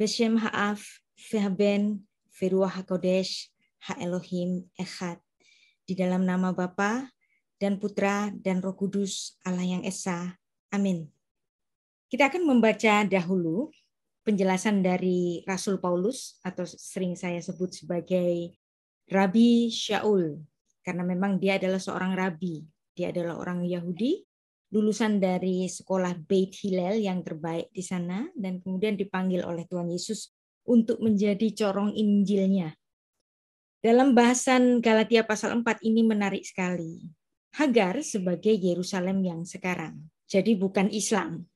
Beshem ha'af, ve'haben, ve'ruach hakodesh, ha'elohim echad. Di dalam nama Bapa dan Putra dan Roh Kudus, Allah yang Esa. Amin. Kita akan membaca dahulu penjelasan dari Rasul Paulus, atau sering saya sebut sebagai Rabi Shaul, karena memang dia adalah seorang rabi. Dia adalah orang Yahudi, lulusan dari sekolah Beit Hillel yang terbaik di sana, dan kemudian dipanggil oleh Tuhan Yesus untuk menjadi corong Injilnya. Dalam bahasan Galatia pasal 4 ini menarik sekali. Hagar sebagai Yerusalem yang sekarang. Jadi bukan Islam.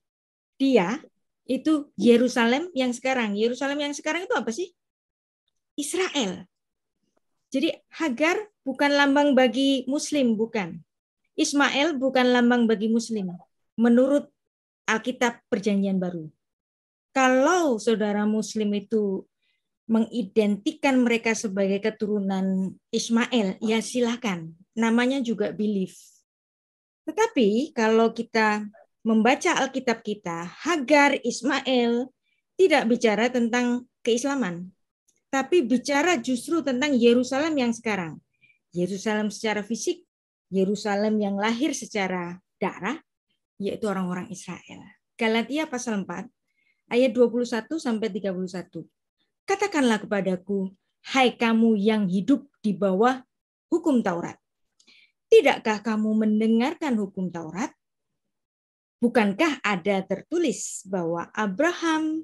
Dia itu Yerusalem yang sekarang. Yerusalem yang sekarang itu apa sih? Israel. Jadi Hagar bukan lambang bagi Muslim, bukan. Ismail bukan lambang bagi Muslim, menurut Alkitab Perjanjian Baru. Kalau saudara Muslim itu mengidentikan mereka sebagai keturunan Ismail, ya silakan. Namanya juga belief. Tetapi kalau kita membaca Alkitab kita, Hagar, Ismail tidak bicara tentang keislaman, tapi bicara justru tentang Yerusalem yang sekarang. Yerusalem secara fisik, Yerusalem yang lahir secara darah, yaitu orang-orang Israel. Galatia pasal 4, ayat 21 sampai 31. Katakanlah kepadaku, hai kamu yang hidup di bawah hukum Taurat. Tidakkah kamu mendengarkan hukum Taurat? Bukankah ada tertulis bahwa Abraham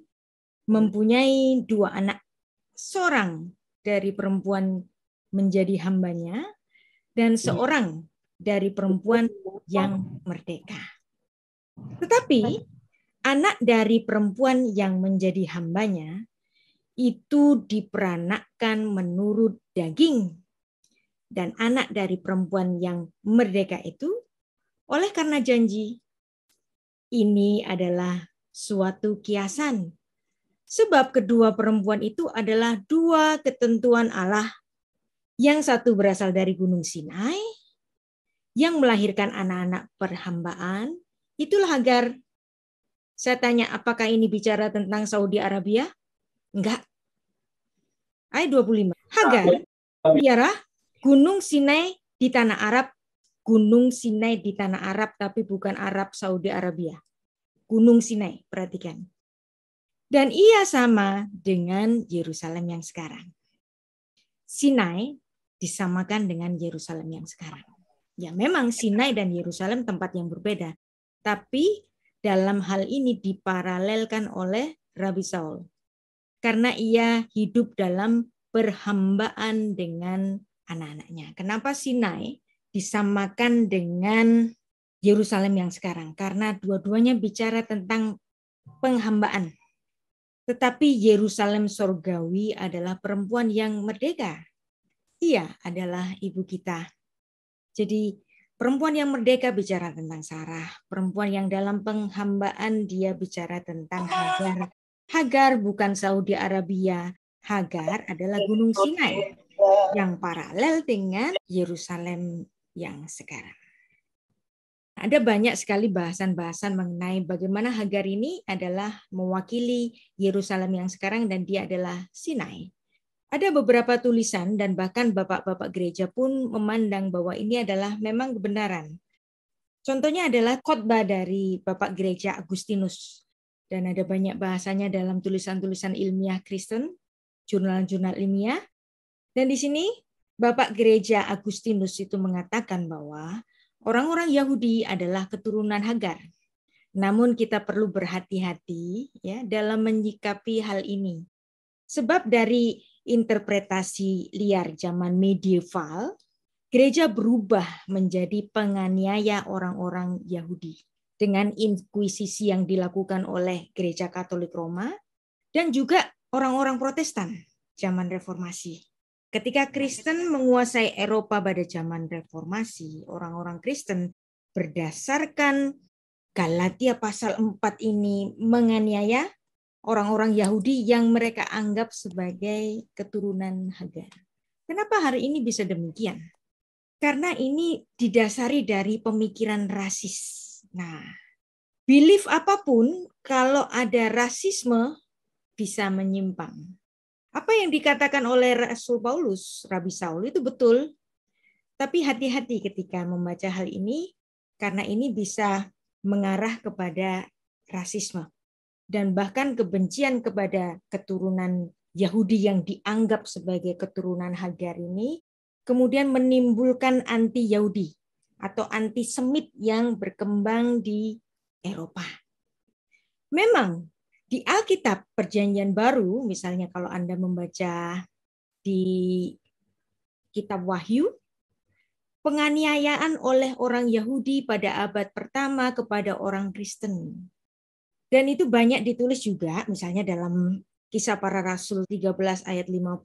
mempunyai 2 anak, seorang dari perempuan menjadi hambanya, dan seorang dari perempuan yang merdeka. Tetapi anak dari perempuan yang menjadi hambanya itu diperanakkan menurut daging, dan anak dari perempuan yang merdeka itu oleh karena janji. Ini adalah suatu kiasan, sebab kedua perempuan itu adalah 2 ketentuan Allah. Yang satu berasal dari Gunung Sinai, yang melahirkan anak-anak perhambaan, itulah Hagar. Saya tanya, apakah ini bicara tentang Saudi Arabia? Enggak. Ayat 25. Hagar biara Gunung Sinai di tanah Arab. Gunung Sinai di tanah Arab, tapi bukan Arab Saudi Arabia. Gunung Sinai, perhatikan. Dan ia sama dengan Yerusalem yang sekarang. Sinai disamakan dengan Yerusalem yang sekarang. Ya memang Sinai dan Yerusalem tempat yang berbeda. Tapi dalam hal ini diparalelkan oleh Rabi Saul. Karena ia hidup dalam perhambaan dengan anak-anaknya. Kenapa Sinai disamakan dengan Yerusalem yang sekarang? Karena dua-duanya bicara tentang penghambaan. Tetapi Yerusalem sorgawi adalah perempuan yang merdeka. Ia adalah ibu kita. Jadi perempuan yang merdeka bicara tentang Sarah. Perempuan yang dalam penghambaan dia bicara tentang Hagar. Hagar bukan Saudi Arabia. Hagar adalah Gunung Sinai yang paralel dengan Yerusalem yang sekarang. Ada banyak sekali bahasan-bahasan mengenai bagaimana Hagar ini adalah mewakili Yerusalem yang sekarang dan dia adalah Sinai. Ada beberapa tulisan dan bahkan bapak-bapak gereja pun memandang bahwa ini adalah memang kebenaran. Contohnya adalah khotbah dari Bapak Gereja Agustinus. Dan ada banyak bahasanya dalam tulisan-tulisan ilmiah Kristen, jurnal-jurnal ilmiah. Dan di sini Bapak Gereja Agustinus itu mengatakan bahwa orang-orang Yahudi adalah keturunan Hagar. Namun kita perlu berhati-hati ya dalam menyikapi hal ini. Sebab dari interpretasi liar zaman medieval, gereja berubah menjadi penganiaya orang-orang Yahudi dengan inkuisisi yang dilakukan oleh gereja Katolik Roma dan juga orang-orang Protestan zaman Reformasi. Ketika Kristen menguasai Eropa pada zaman Reformasi, orang-orang Kristen berdasarkan Galatia pasal 4 ini menganiaya orang-orang Yahudi yang mereka anggap sebagai keturunan Hagar. Kenapa hari ini bisa demikian? Karena ini didasari dari pemikiran rasis. Nah, belief apapun, kalau ada rasisme, bisa menyimpang. Apa yang dikatakan oleh Rasul Paulus, Rabi Saul itu betul. Tapi hati-hati ketika membaca hal ini, karena ini bisa mengarah kepada rasisme. Dan bahkan kebencian kepada keturunan Yahudi yang dianggap sebagai keturunan Hagar ini, kemudian menimbulkan anti-Yahudi atau anti-Semit yang berkembang di Eropa. Memang di Alkitab Perjanjian Baru, misalnya kalau Anda membaca di Kitab Wahyu, penganiayaan oleh orang Yahudi pada abad pertama kepada orang Kristen. Dan itu banyak ditulis juga, misalnya dalam Kisah Para Rasul 13 ayat 50,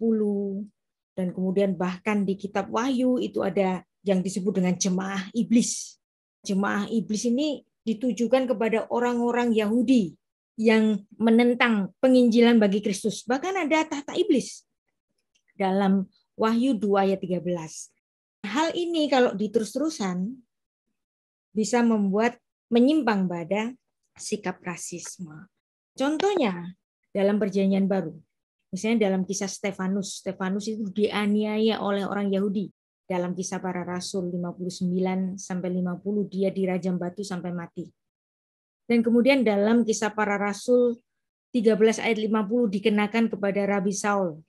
dan kemudian bahkan di Kitab Wahyu itu ada yang disebut dengan jemaah iblis. Jemaah iblis ini ditujukan kepada orang-orang Yahudi yang menentang penginjilan bagi Kristus. Bahkan ada tahta iblis dalam Wahyu 2 ayat 13. Hal ini kalau diterus-terusan bisa membuat menyimpang pada sikap rasisme. Contohnya dalam Perjanjian Baru. Misalnya dalam kisah Stefanus. Stefanus itu dianiaya oleh orang Yahudi. Dalam Kisah Para Rasul 59 sampai 50 dia dirajam batu sampai mati. Dan kemudian dalam Kisah Para Rasul 13 ayat 50 dikenakan kepada Rabi Saul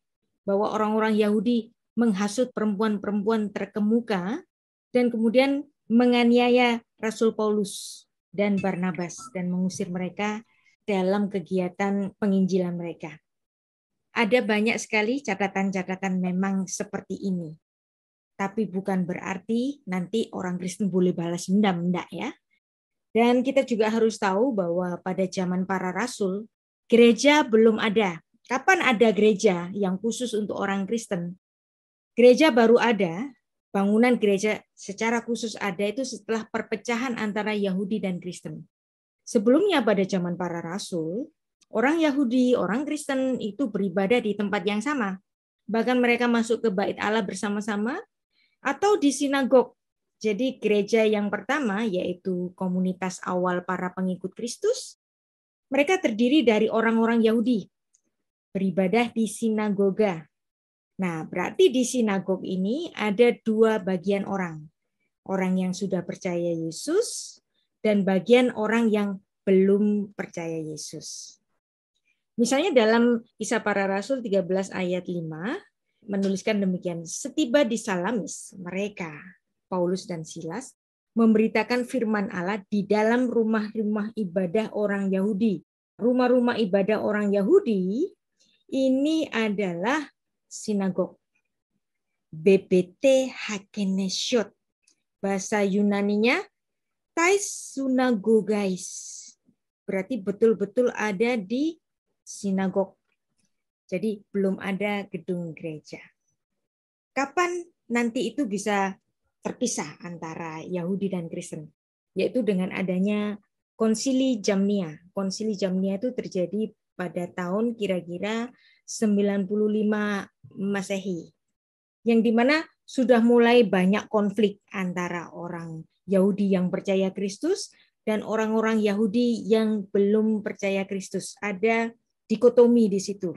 bahwa orang-orang Yahudi menghasut perempuan-perempuan terkemuka dan kemudian menganiaya Rasul Paulus dan Barnabas dan mengusir mereka dalam kegiatan penginjilan mereka. Ada banyak sekali catatan-catatan memang seperti ini. Tapi bukan berarti nanti orang Kristen boleh balas dendam, enggak ya. Dan kita juga harus tahu bahwa pada zaman para rasul, gereja belum ada. Kapan ada gereja yang khusus untuk orang Kristen? Gereja baru ada, bangunan gereja secara khusus ada itu setelah perpecahan antara Yahudi dan Kristen. Sebelumnya pada zaman para rasul, orang Yahudi, orang Kristen itu beribadah di tempat yang sama. Bahkan mereka masuk ke bait Allah bersama-sama atau di sinagog. Jadi gereja yang pertama yaitu komunitas awal para pengikut Kristus, mereka terdiri dari orang-orang Yahudi beribadah di sinagoga. Nah, berarti di sinagog ini ada dua bagian orang. Orang yang sudah percaya Yesus dan bagian orang yang belum percaya Yesus. Misalnya dalam Kisah Para Rasul 13 ayat 5 menuliskan demikian, setiba di Salamis mereka Paulus dan Silas memberitakan firman Allah di dalam rumah-rumah ibadah orang Yahudi. Rumah-rumah ibadah orang Yahudi ini adalah sinagog. BBT Hakenesiot. Bahasa Yunaninya Tais Sunagogais. Berarti betul-betul ada di sinagog. Jadi belum ada gedung gereja. Kapan nanti itu bisa terpisah antara Yahudi dan Kristen? Yaitu dengan adanya Konsili Jamnia. Konsili Jamnia itu terjadi pada tahun kira-kira 95 Masehi. Yang dimana sudah mulai banyak konflik antara orang Yahudi yang percaya Kristus dan orang-orang Yahudi yang belum percaya Kristus. Ada dikotomi di situ.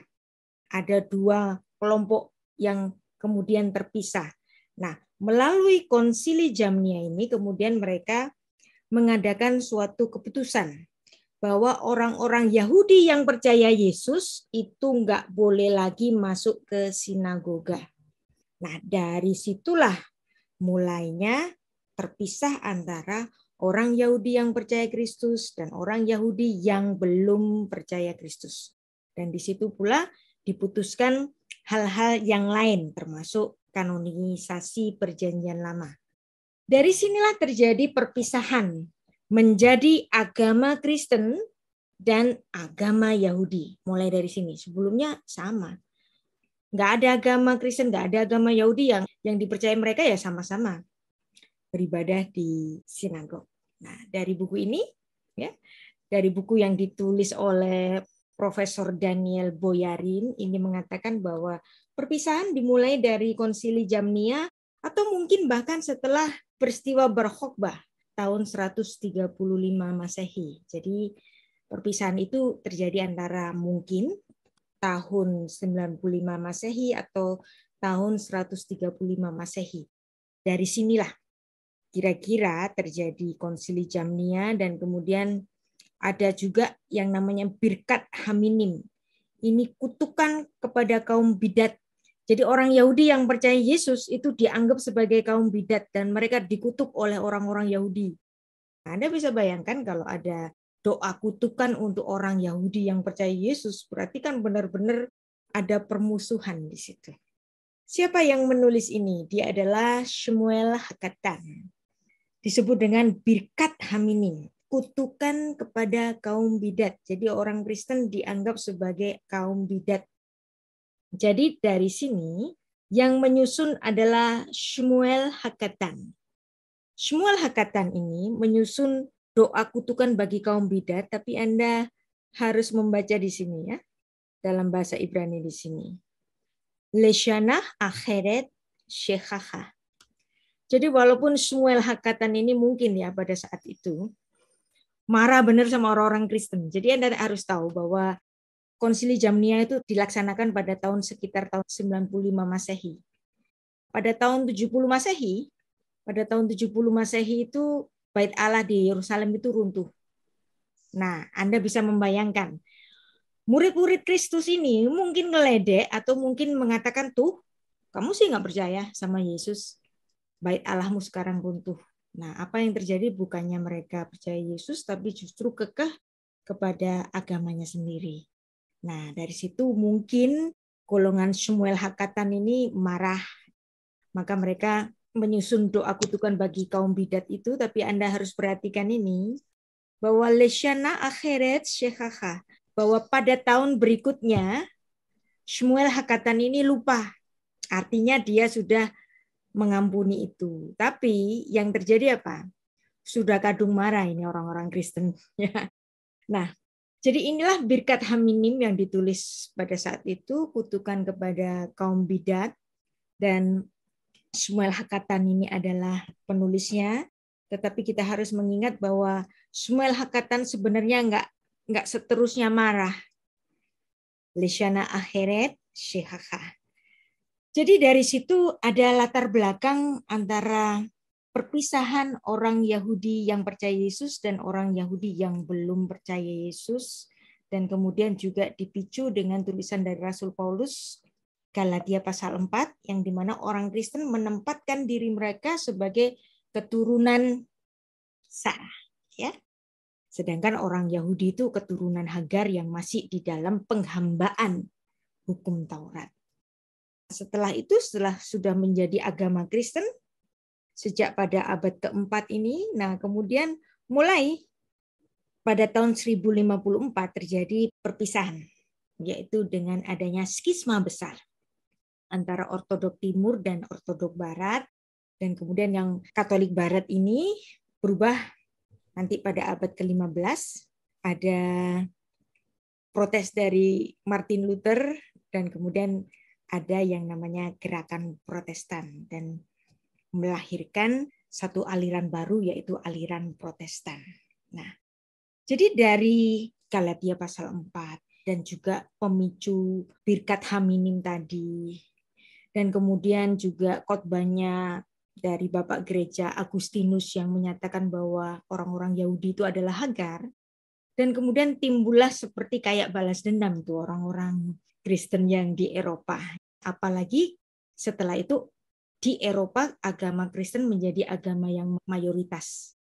Ada dua kelompok yang kemudian terpisah. Nah, melalui Konsili Jamnia ini kemudian mereka mengadakan suatu keputusan bahwa orang-orang Yahudi yang percaya Yesus itu nggak boleh lagi masuk ke sinagoga. Nah, dari situlah mulainya terpisah antara orang Yahudi yang percaya Kristus dan orang Yahudi yang belum percaya Kristus. Dan di situ pula diputuskan hal-hal yang lain termasuk kanonisasi Perjanjian Lama. Dari sinilah terjadi perpisahan menjadi agama Kristen dan agama Yahudi. Mulai dari sini. Sebelumnya sama. Nggak ada agama Kristen, nggak ada agama Yahudi yang dipercaya mereka ya sama-sama beribadah di sinagog. Nah, dari buku ini, ya, dari buku yang ditulis oleh Profesor Daniel Boyarin, ini mengatakan bahwa perpisahan dimulai dari Konsili Jamnia atau mungkin bahkan setelah peristiwa Bar Kokhbah tahun 135 Masehi. Jadi perpisahan itu terjadi antara mungkin tahun 95 Masehi atau tahun 135 Masehi. Dari sinilah kira-kira terjadi Konsili Jamnia, dan kemudian ada juga yang namanya Birkat Haminim. Ini kutukan kepada kaum bidat. Jadi orang Yahudi yang percaya Yesus itu dianggap sebagai kaum bidat dan mereka dikutuk oleh orang-orang Yahudi. Anda bisa bayangkan kalau ada doa kutukan untuk orang Yahudi yang percaya Yesus, berarti kan benar-benar ada permusuhan di situ. Siapa yang menulis ini? Dia adalah Shmuel Hakatan. Disebut dengan Birkat Haminim, kutukan kepada kaum bidat. Jadi orang Kristen dianggap sebagai kaum bidat. Jadi dari sini yang menyusun adalah Shmuel Hakatan. Shmuel Hakatan ini menyusun doa kutukan bagi kaum bidat, tapi Anda harus membaca di sini ya, dalam bahasa Ibrani di sini. Leshanah akheret shekhacha. Jadi walaupun Shmuel Hakatan ini mungkin ya pada saat itu marah benar sama orang-orang Kristen. Jadi Anda harus tahu bahwa Konsili Jamnia itu dilaksanakan pada tahun sekitar tahun 95 Masehi. Pada tahun 70 Masehi, itu Bait Allah di Yerusalem itu runtuh. Nah, Anda bisa membayangkan, murid-murid Kristus ini mungkin ngeledek atau mungkin mengatakan, tuh, kamu sih nggak percaya sama Yesus, Bait Allahmu sekarang runtuh. Nah, apa yang terjadi bukannya mereka percaya Yesus, tapi justru kekeh kepada agamanya sendiri. Nah, dari situ mungkin golongan Shmuel Hakatan ini marah. Maka mereka menyusun doa kutukan bagi kaum bidat itu, tapi Anda harus perhatikan ini, bahwa Leshana akheret shekhacha, bahwa pada tahun berikutnya Shmuel Hakatan ini lupa. Artinya dia sudah mengampuni itu. Tapi yang terjadi apa? Sudah kadung marah ini orang-orang Kristen. Nah, jadi inilah Birkat Haminim yang ditulis pada saat itu, kutukan kepada kaum bidat, dan Shmuel Hakatan ini adalah penulisnya. Tetapi kita harus mengingat bahwa Shmuel Hakatan sebenarnya nggak seterusnya marah. Leshana akheret shekhacha. Jadi dari situ ada latar belakang antara perpisahan orang Yahudi yang percaya Yesus dan orang Yahudi yang belum percaya Yesus, dan kemudian juga dipicu dengan tulisan dari Rasul Paulus Galatia pasal 4 yang dimana orang Kristen menempatkan diri mereka sebagai keturunan Sarah, ya. Sedangkan orang Yahudi itu keturunan Hagar yang masih di dalam penghambaan hukum Taurat. Setelah itu, setelah sudah menjadi agama Kristen, sejak pada abad keempat ini, nah kemudian mulai pada tahun 1054 terjadi perpisahan, yaitu dengan adanya skisma besar antara Ortodok Timur dan Ortodok Barat, dan kemudian yang Katolik Barat ini berubah nanti pada abad ke-15, ada protes dari Martin Luther, dan kemudian ada yang namanya gerakan Protestan, dan melahirkan satu aliran baru, yaitu aliran Protestan. Nah, jadi dari Galatia pasal 4 dan juga pemicu Birkat Haminim tadi, dan kemudian juga khotbahnya dari Bapak Gereja Agustinus yang menyatakan bahwa orang-orang Yahudi itu adalah Hagar, dan kemudian timbullah seperti kayak balas dendam tuh orang-orang Kristen yang di Eropa. Apalagi setelah itu di Eropa agama Kristen menjadi agama yang mayoritas.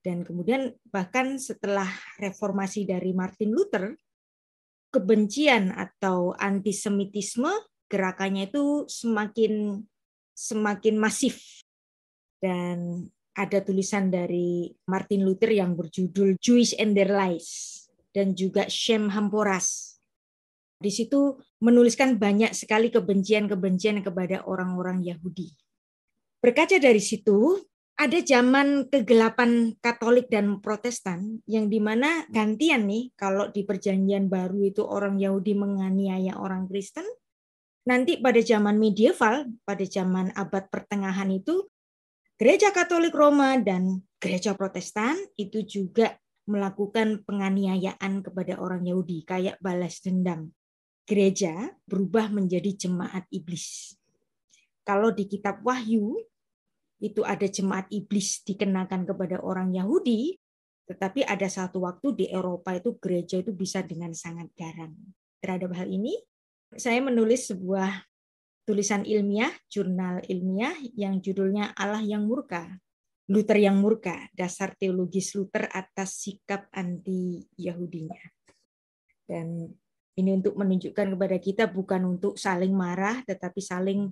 Dan kemudian bahkan setelah reformasi dari Martin Luther, kebencian atau antisemitisme gerakannya itu semakin masif. Dan ada tulisan dari Martin Luther yang berjudul Jewish and Their Lies dan juga Shem Hamporas. Di situ menuliskan banyak sekali kebencian-kebencian kepada orang-orang Yahudi. Berkaca dari situ, ada zaman kegelapan Katolik dan Protestan yang dimana gantian nih, kalau di Perjanjian Baru itu orang Yahudi menganiaya orang Kristen, nanti pada zaman medieval, pada zaman abad pertengahan itu, Gereja Katolik Roma dan Gereja Protestan itu juga melakukan penganiayaan kepada orang Yahudi, kayak balas dendam. gereja berubah menjadi jemaat iblis. Kalau di kitab Wahyu itu ada jemaat iblis dikenakan kepada orang Yahudi, tetapi ada satu waktu di Eropa itu gereja itu bisa dengan sangat garang. Terhadap hal ini, saya menulis sebuah tulisan ilmiah, jurnal ilmiah yang judulnya Allah yang Murka, Luther yang Murka, dasar teologis Luther atas sikap anti-Yahudinya. Dan ini untuk menunjukkan kepada kita bukan untuk saling marah, tetapi saling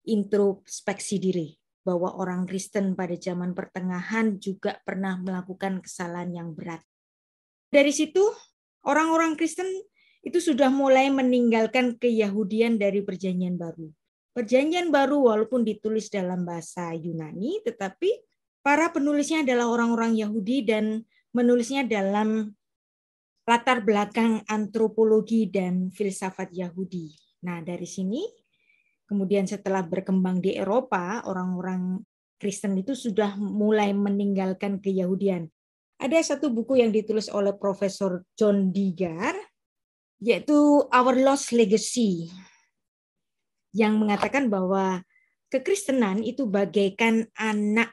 introspeksi diri. Bahwa orang Kristen pada zaman pertengahan juga pernah melakukan kesalahan yang berat. Dari situ, orang-orang Kristen itu sudah mulai meninggalkan keyahudian dari Perjanjian Baru. Perjanjian Baru walaupun ditulis dalam bahasa Yunani, tetapi para penulisnya adalah orang-orang Yahudi dan menulisnya dalam latar belakang antropologi dan filsafat Yahudi. Nah, dari sini, kemudian setelah berkembang di Eropa, orang-orang Kristen itu sudah mulai meninggalkan keyahudian. Ada satu buku yang ditulis oleh Profesor John Digar, yaitu Our Lost Legacy, yang mengatakan bahwa kekristenan itu bagaikan anak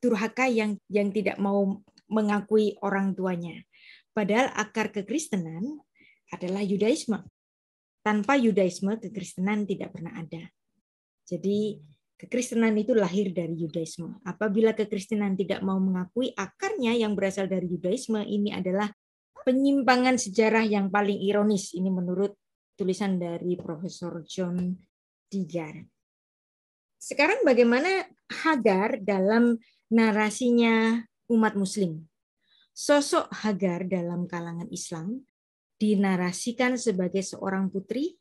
durhaka yang tidak mau mengakui orang tuanya. Padahal akar kekristenan adalah Yudaisme. Tanpa Yudaisme, kekristenan tidak pernah ada. Jadi kekristenan itu lahir dari Yudaisme. Apabila kekristenan tidak mau mengakui akarnya yang berasal dari Yudaisme, ini adalah penyimpangan sejarah yang paling ironis. Ini menurut tulisan dari Profesor John Digar. Sekarang bagaimana Hagar dalam narasinya umat Muslim? Sosok Hagar dalam kalangan Islam dinarasikan sebagai seorang putri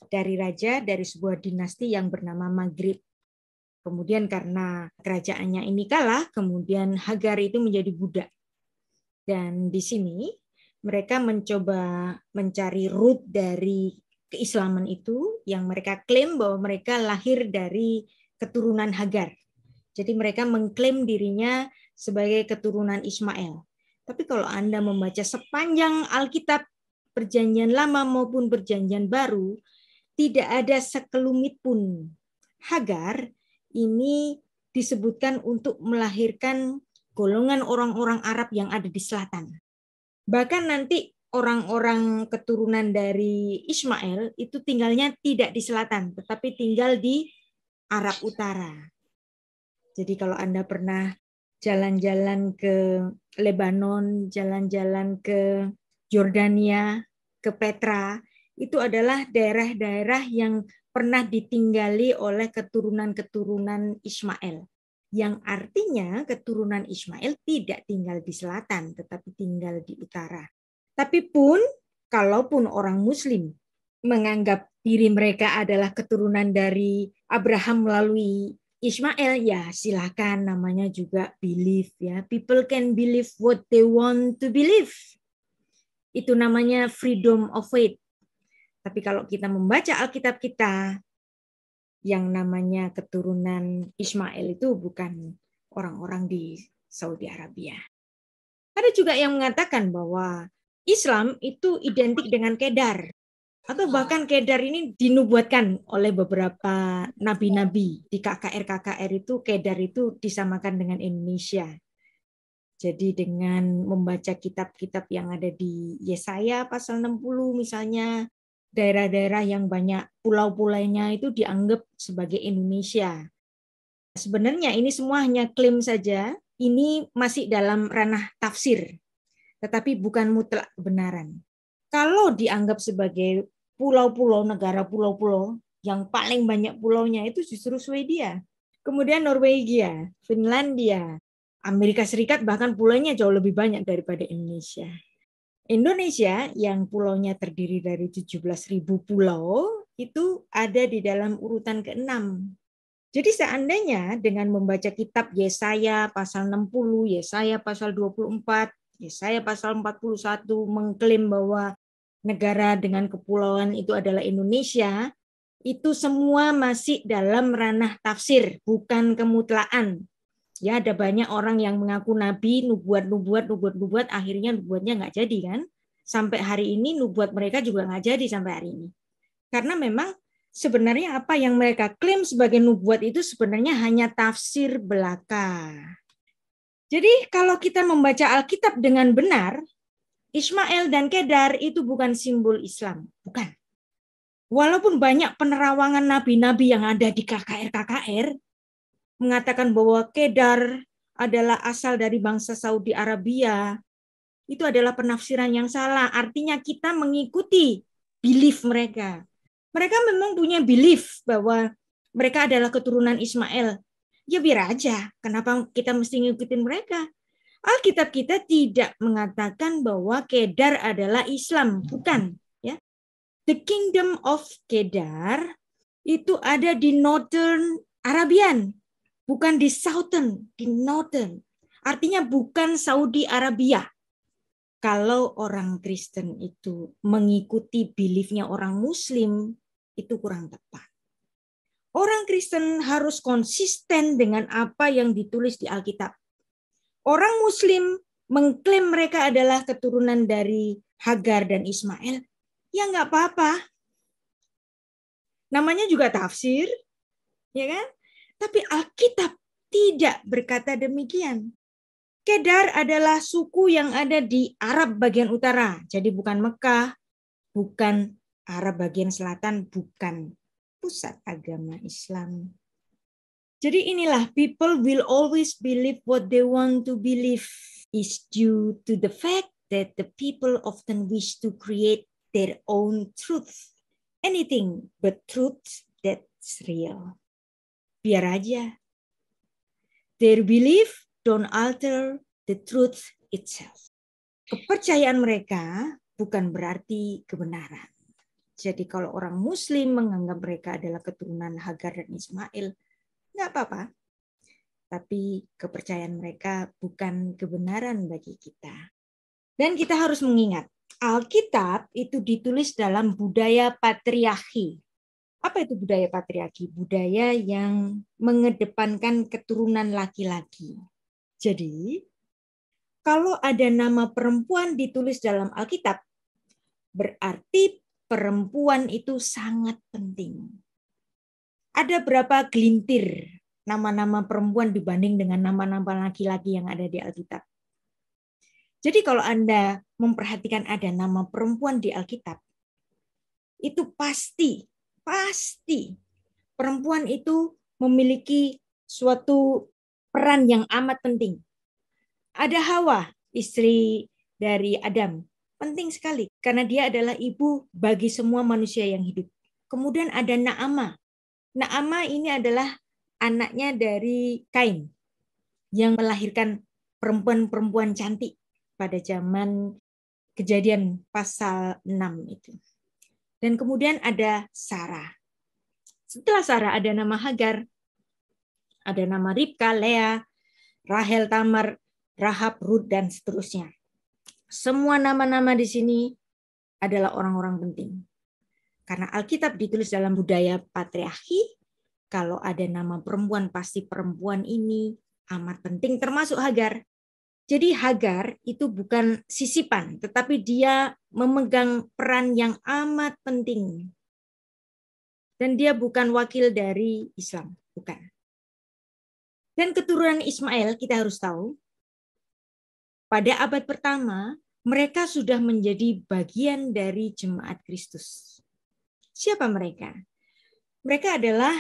dari raja dari sebuah dinasti yang bernama Maghrib. Kemudian karena kerajaannya ini kalah, kemudian Hagar itu menjadi budak. Dan di sini mereka mencoba mencari root dari keislaman itu yang mereka klaim bahwa mereka lahir dari keturunan Hagar. Jadi mereka mengklaim dirinya sebagai keturunan Ismail. Tapi kalau Anda membaca sepanjang Alkitab, Perjanjian Lama maupun Perjanjian Baru, tidak ada sekelumit pun Hagar ini disebutkan untuk melahirkan golongan orang-orang Arab yang ada di selatan. Bahkan nanti orang-orang keturunan dari Ismail itu tinggalnya tidak di selatan, tetapi tinggal di Arab Utara. Jadi kalau Anda pernah jalan-jalan ke Lebanon, jalan-jalan ke Yordania, ke Petra, itu adalah daerah-daerah yang pernah ditinggali oleh keturunan-keturunan Ismail. Yang artinya keturunan Ismail tidak tinggal di selatan, tetapi tinggal di utara. Tapi pun, kalaupun orang Muslim menganggap diri mereka adalah keturunan dari Abraham melalui Ismail, ya silakan, namanya juga belief ya. People can believe what they want to believe. Itu namanya freedom of faith. Tapi kalau kita membaca Alkitab kita, yang namanya keturunan Ismail itu bukan orang-orang di Saudi Arabia. Ada juga yang mengatakan bahwa Islam itu identik dengan Kedar. Atau bahkan Kedar ini dinubuatkan oleh beberapa nabi-nabi. Di KKR itu Kedar itu disamakan dengan Indonesia. Jadi dengan membaca kitab-kitab yang ada di Yesaya pasal 60 misalnya, daerah-daerah yang banyak pulau-pulaunya itu dianggap sebagai Indonesia. Sebenarnya ini semua hanya klaim saja, ini masih dalam ranah tafsir, tetapi bukan mutlak kebenaran. Kalau dianggap sebagai pulau-pulau, negara pulau-pulau, yang paling banyak pulaunya itu justru Swedia. Kemudian Norwegia, Finlandia, Amerika Serikat bahkan pulaunya jauh lebih banyak daripada Indonesia. Indonesia yang pulaunya terdiri dari 17.000 pulau itu ada di dalam urutan ke-6. Jadi seandainya dengan membaca kitab Yesaya pasal 60, Yesaya pasal 24, Yesaya pasal 41 mengklaim bahwa negara dengan kepulauan itu adalah Indonesia, itu semua masih dalam ranah tafsir, bukan kemutlaan. Ya, ada banyak orang yang mengaku nabi, nubuat, akhirnya nubuatnya nggak jadi kan. Sampai hari ini nubuat mereka juga nggak jadi sampai hari ini. Karena memang sebenarnya apa yang mereka klaim sebagai nubuat itu sebenarnya hanya tafsir belaka. Jadi kalau kita membaca Alkitab dengan benar, Ismail dan Kedar itu bukan simbol Islam, bukan. Walaupun banyak penerawangan nabi-nabi yang ada di KKR mengatakan bahwa Kedar adalah asal dari bangsa Saudi Arabia, itu adalah penafsiran yang salah. Artinya kita mengikuti belief mereka. Mereka memang punya belief bahwa mereka adalah keturunan Ismail. Ya biar aja, kenapa kita mesti ngikutin mereka? Alkitab kita tidak mengatakan bahwa Kedar adalah Islam, bukan. Ya, the kingdom of Kedar itu ada di Northern Arabian, bukan di Southern, di Northern. Artinya bukan Saudi Arabia. Kalau orang Kristen itu mengikuti beliefnya orang Muslim, itu kurang tepat. Orang Kristen harus konsisten dengan apa yang ditulis di Alkitab. Orang Muslim mengklaim mereka adalah keturunan dari Hagar dan Ismail, ya nggak apa-apa. Namanya juga tafsir, ya kan? Tapi Alkitab tidak berkata demikian. Kedar adalah suku yang ada di Arab bagian utara, jadi bukan Mekah, bukan Arab bagian selatan, bukan pusat agama Islam. Jadi inilah, people will always believe what they want to believe is due to the fact that the people often wish to create their own truth. Anything but truth that's real. Biar aja. Their belief don't alter the truth itself. Kepercayaan mereka bukan berarti kebenaran. Jadi kalau orang Muslim menganggap mereka adalah keturunan Hagar dan Ismail, nggak apa-apa. Tapi kepercayaan mereka bukan kebenaran bagi kita. Dan kita harus mengingat, Alkitab itu ditulis dalam budaya patriarki. Apa itu budaya patriarki? Budaya yang mengedepankan keturunan laki-laki. Jadi, kalau ada nama perempuan ditulis dalam Alkitab, berarti perempuan itu sangat penting. Ada berapa gelintir nama-nama perempuan dibanding dengan nama-nama laki-laki yang ada di Alkitab? Jadi kalau Anda memperhatikan ada nama perempuan di Alkitab, itu pasti perempuan itu memiliki suatu peran yang amat penting. Ada Hawa, istri dari Adam. Penting sekali, karena dia adalah ibu bagi semua manusia yang hidup. Kemudian ada Naamah. Naamah ini adalah anaknya dari Kain, yang melahirkan perempuan-perempuan cantik pada zaman Kejadian pasal 6 itu. Dan kemudian ada Sarah. Setelah Sarah ada nama Hagar, ada nama Ribka, Lea, Rahel, Tamar, Rahab, Rut, dan seterusnya. Semua nama-nama di sini adalah orang-orang penting. Karena Alkitab ditulis dalam budaya patriarki, kalau ada nama perempuan, pasti perempuan ini amat penting, termasuk Hagar. Jadi Hagar itu bukan sisipan, tetapi dia memegang peran yang amat penting. Dan dia bukan wakil dari Islam, bukan. Dan keturunan Ismail, kita harus tahu, pada abad pertama, mereka sudah menjadi bagian dari jemaat Kristus. Siapa mereka? Mereka adalah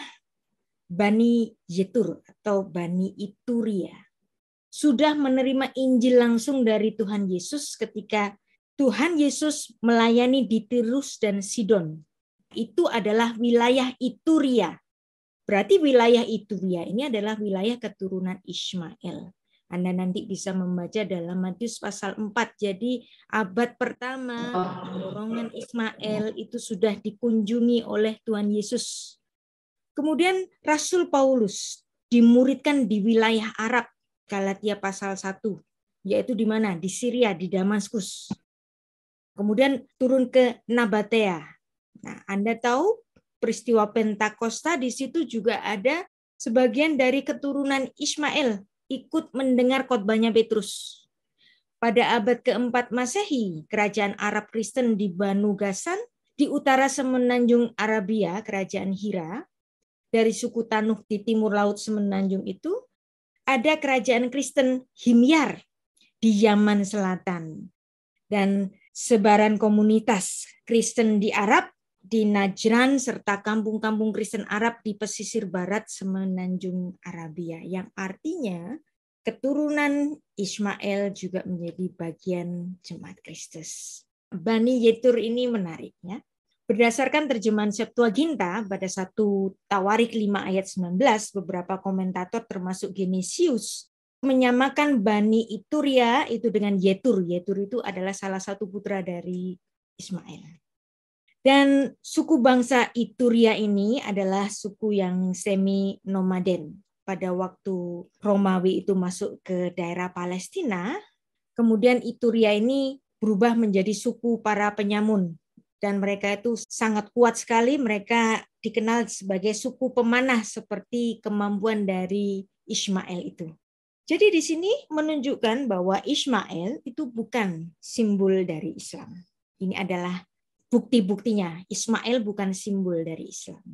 Bani Yetur atau Bani Ituria. Sudah menerima Injil langsung dari Tuhan Yesus ketika Tuhan Yesus melayani di Tirus dan Sidon. Itu adalah wilayah Ituria. Berarti wilayah Ituria ini adalah wilayah keturunan Ismail. Anda nanti bisa membaca dalam Matius pasal 4. Jadi abad pertama golongan Ismail itu sudah dikunjungi oleh Tuhan Yesus. Kemudian Rasul Paulus dimuridkan di wilayah Arab, Galatia pasal 1, yaitu di mana? Di Syria, di Damaskus. Kemudian turun ke Nabatea. Nah, Anda tahu peristiwa Pentakosta di situ juga ada sebagian dari keturunan Ismail ikut mendengar khotbahnya Petrus. Pada abad keempat Masehi, kerajaan Arab Kristen di Banu Gasan Di utara semenanjung Arabia, kerajaan Hira, dari suku Tanuh di timur laut semenanjung itu, ada kerajaan Kristen Himyar di Yaman Selatan. Dan sebaran komunitas Kristen di Arab, di Najran, serta kampung-kampung Kristen Arab di pesisir barat semenanjung Arabia. Yang artinya keturunan Ismail juga menjadi bagian jemaat Kristus. Bani Yetur ini menarik ya. Berdasarkan terjemahan Septuaginta pada 1 Tawarik 5 ayat 19, beberapa komentator termasuk Genesius menyamakan Bani Ituria itu dengan Yetur. Yetur itu adalah salah satu putra dari Ismail. Dan suku bangsa Ituria ini adalah suku yang semi nomaden. Pada waktu Romawi itu masuk ke daerah Palestina, kemudian Ituria ini berubah menjadi suku para penyamun. Dan mereka itu sangat kuat sekali, mereka dikenal sebagai suku pemanah seperti kemampuan dari Ismail itu. Jadi di sini menunjukkan bahwa Ismail itu bukan simbol dari Islam. Ini adalah bukti-buktinya. Ismail bukan simbol dari Islam.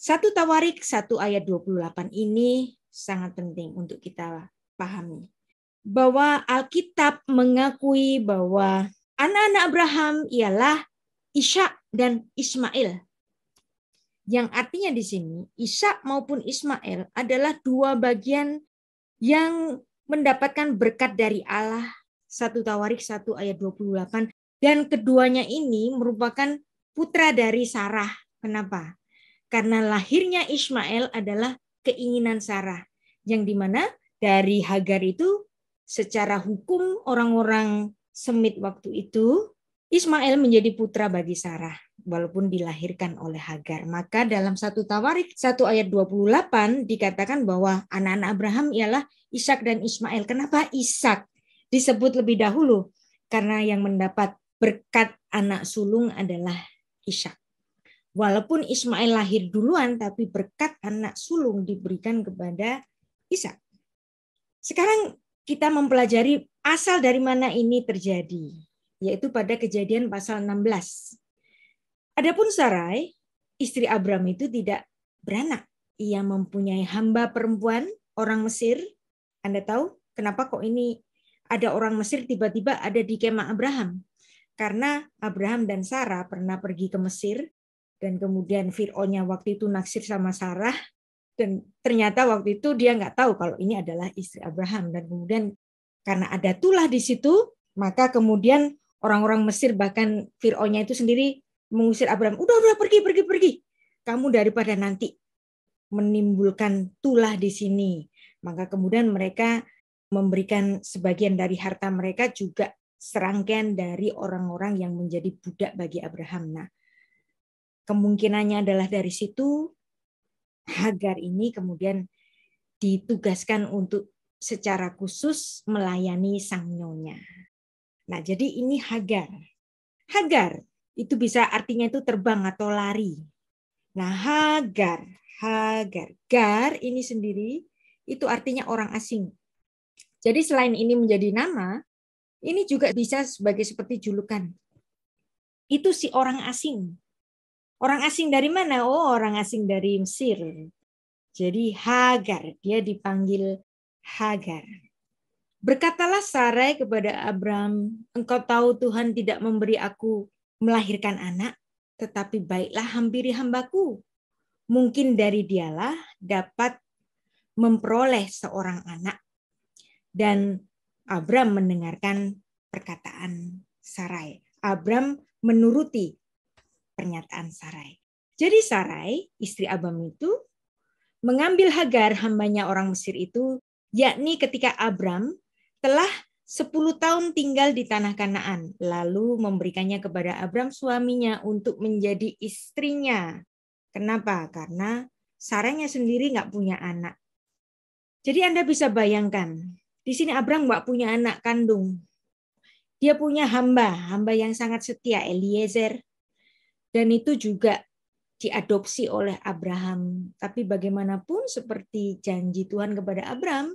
1 Tawarik 1 ayat 28 ini sangat penting untuk kita pahami. Bahwa Alkitab mengakui bahwa anak-anak Abraham ialah Ishak dan Ismail. Yang artinya di sini Ishak maupun Ismail adalah dua bagian yang mendapatkan berkat dari Allah. 1 Tawarik 1 ayat 28. Dan keduanya ini merupakan putra dari Sarah. Kenapa? Karena lahirnya Ismail adalah keinginan Sarah. Yang dimana dari Hagar itu secara hukum orang-orang Semit waktu itu, Ismail menjadi putra bagi Sarah. Walaupun dilahirkan oleh Hagar. Maka dalam 1 Tawarik 1 ayat 28 dikatakan bahwa anak-anak Abraham ialah Ishak dan Ismail. Kenapa Ishak disebut lebih dahulu? Karena yang mendapat berkat anak sulung adalah Ishak. Walaupun Ismail lahir duluan, tapi berkat anak sulung diberikan kepada Ishak. Sekarang kita mempelajari asal dari mana ini terjadi, yaitu pada Kejadian pasal 16. Adapun Sarai, istri Abram itu tidak beranak. Ia mempunyai hamba perempuan, orang Mesir. Anda tahu kenapa kok ini ada orang Mesir tiba-tiba ada di kemah Abraham? Karena Abraham dan Sarah pernah pergi ke Mesir, dan kemudian Fir'aunnya waktu itu naksir sama Sarah, dan ternyata waktu itu dia nggak tahu kalau ini adalah istri Abraham. Dan kemudian karena ada tulah di situ, maka kemudian orang-orang Mesir bahkan Fir'aunnya itu sendiri mengusir Abraham. Udah pergi. Kamu daripada nanti menimbulkan tulah di sini. Maka kemudian mereka memberikan sebagian dari harta mereka juga serangkaian dari orang-orang yang menjadi budak bagi Abraham. Nah, kemungkinannya adalah dari situ Hagar ini kemudian ditugaskan untuk secara khusus melayani sang nyonya. Nah, jadi ini Hagar. Hagar itu bisa artinya itu terbang atau lari. Nah, Hagar. Gar ini sendiri itu artinya orang asing. Jadi selain ini menjadi nama, ini juga bisa sebagai seperti julukan. Itu si orang asing. Orang asing dari mana? Oh, orang asing dari Mesir. Jadi Hagar, dia dipanggil Hagar. Berkatalah Sarai kepada Abram, engkau tahu Tuhan tidak memberi aku melahirkan anak, tetapi baiklah hampiri hambaku. Mungkin dari dialah dapat memperoleh seorang anak. Dan Abram mendengarkan perkataan Sarai. Abram menuruti pernyataan Sarai. Jadi Sarai, istri Abram itu, mengambil Hagar, hambanya orang Mesir itu, yakni ketika Abram telah 10 tahun tinggal di tanah Kanaan, lalu memberikannya kepada Abram suaminya untuk menjadi istrinya. Kenapa? Karena Sarainya sendiri nggak punya anak. Jadi Anda bisa bayangkan, di sini Abram nggak punya anak kandung. Dia punya hamba yang sangat setia, Eliezer. Dan itu juga diadopsi oleh Abraham. Tapi bagaimanapun seperti janji Tuhan kepada Abram,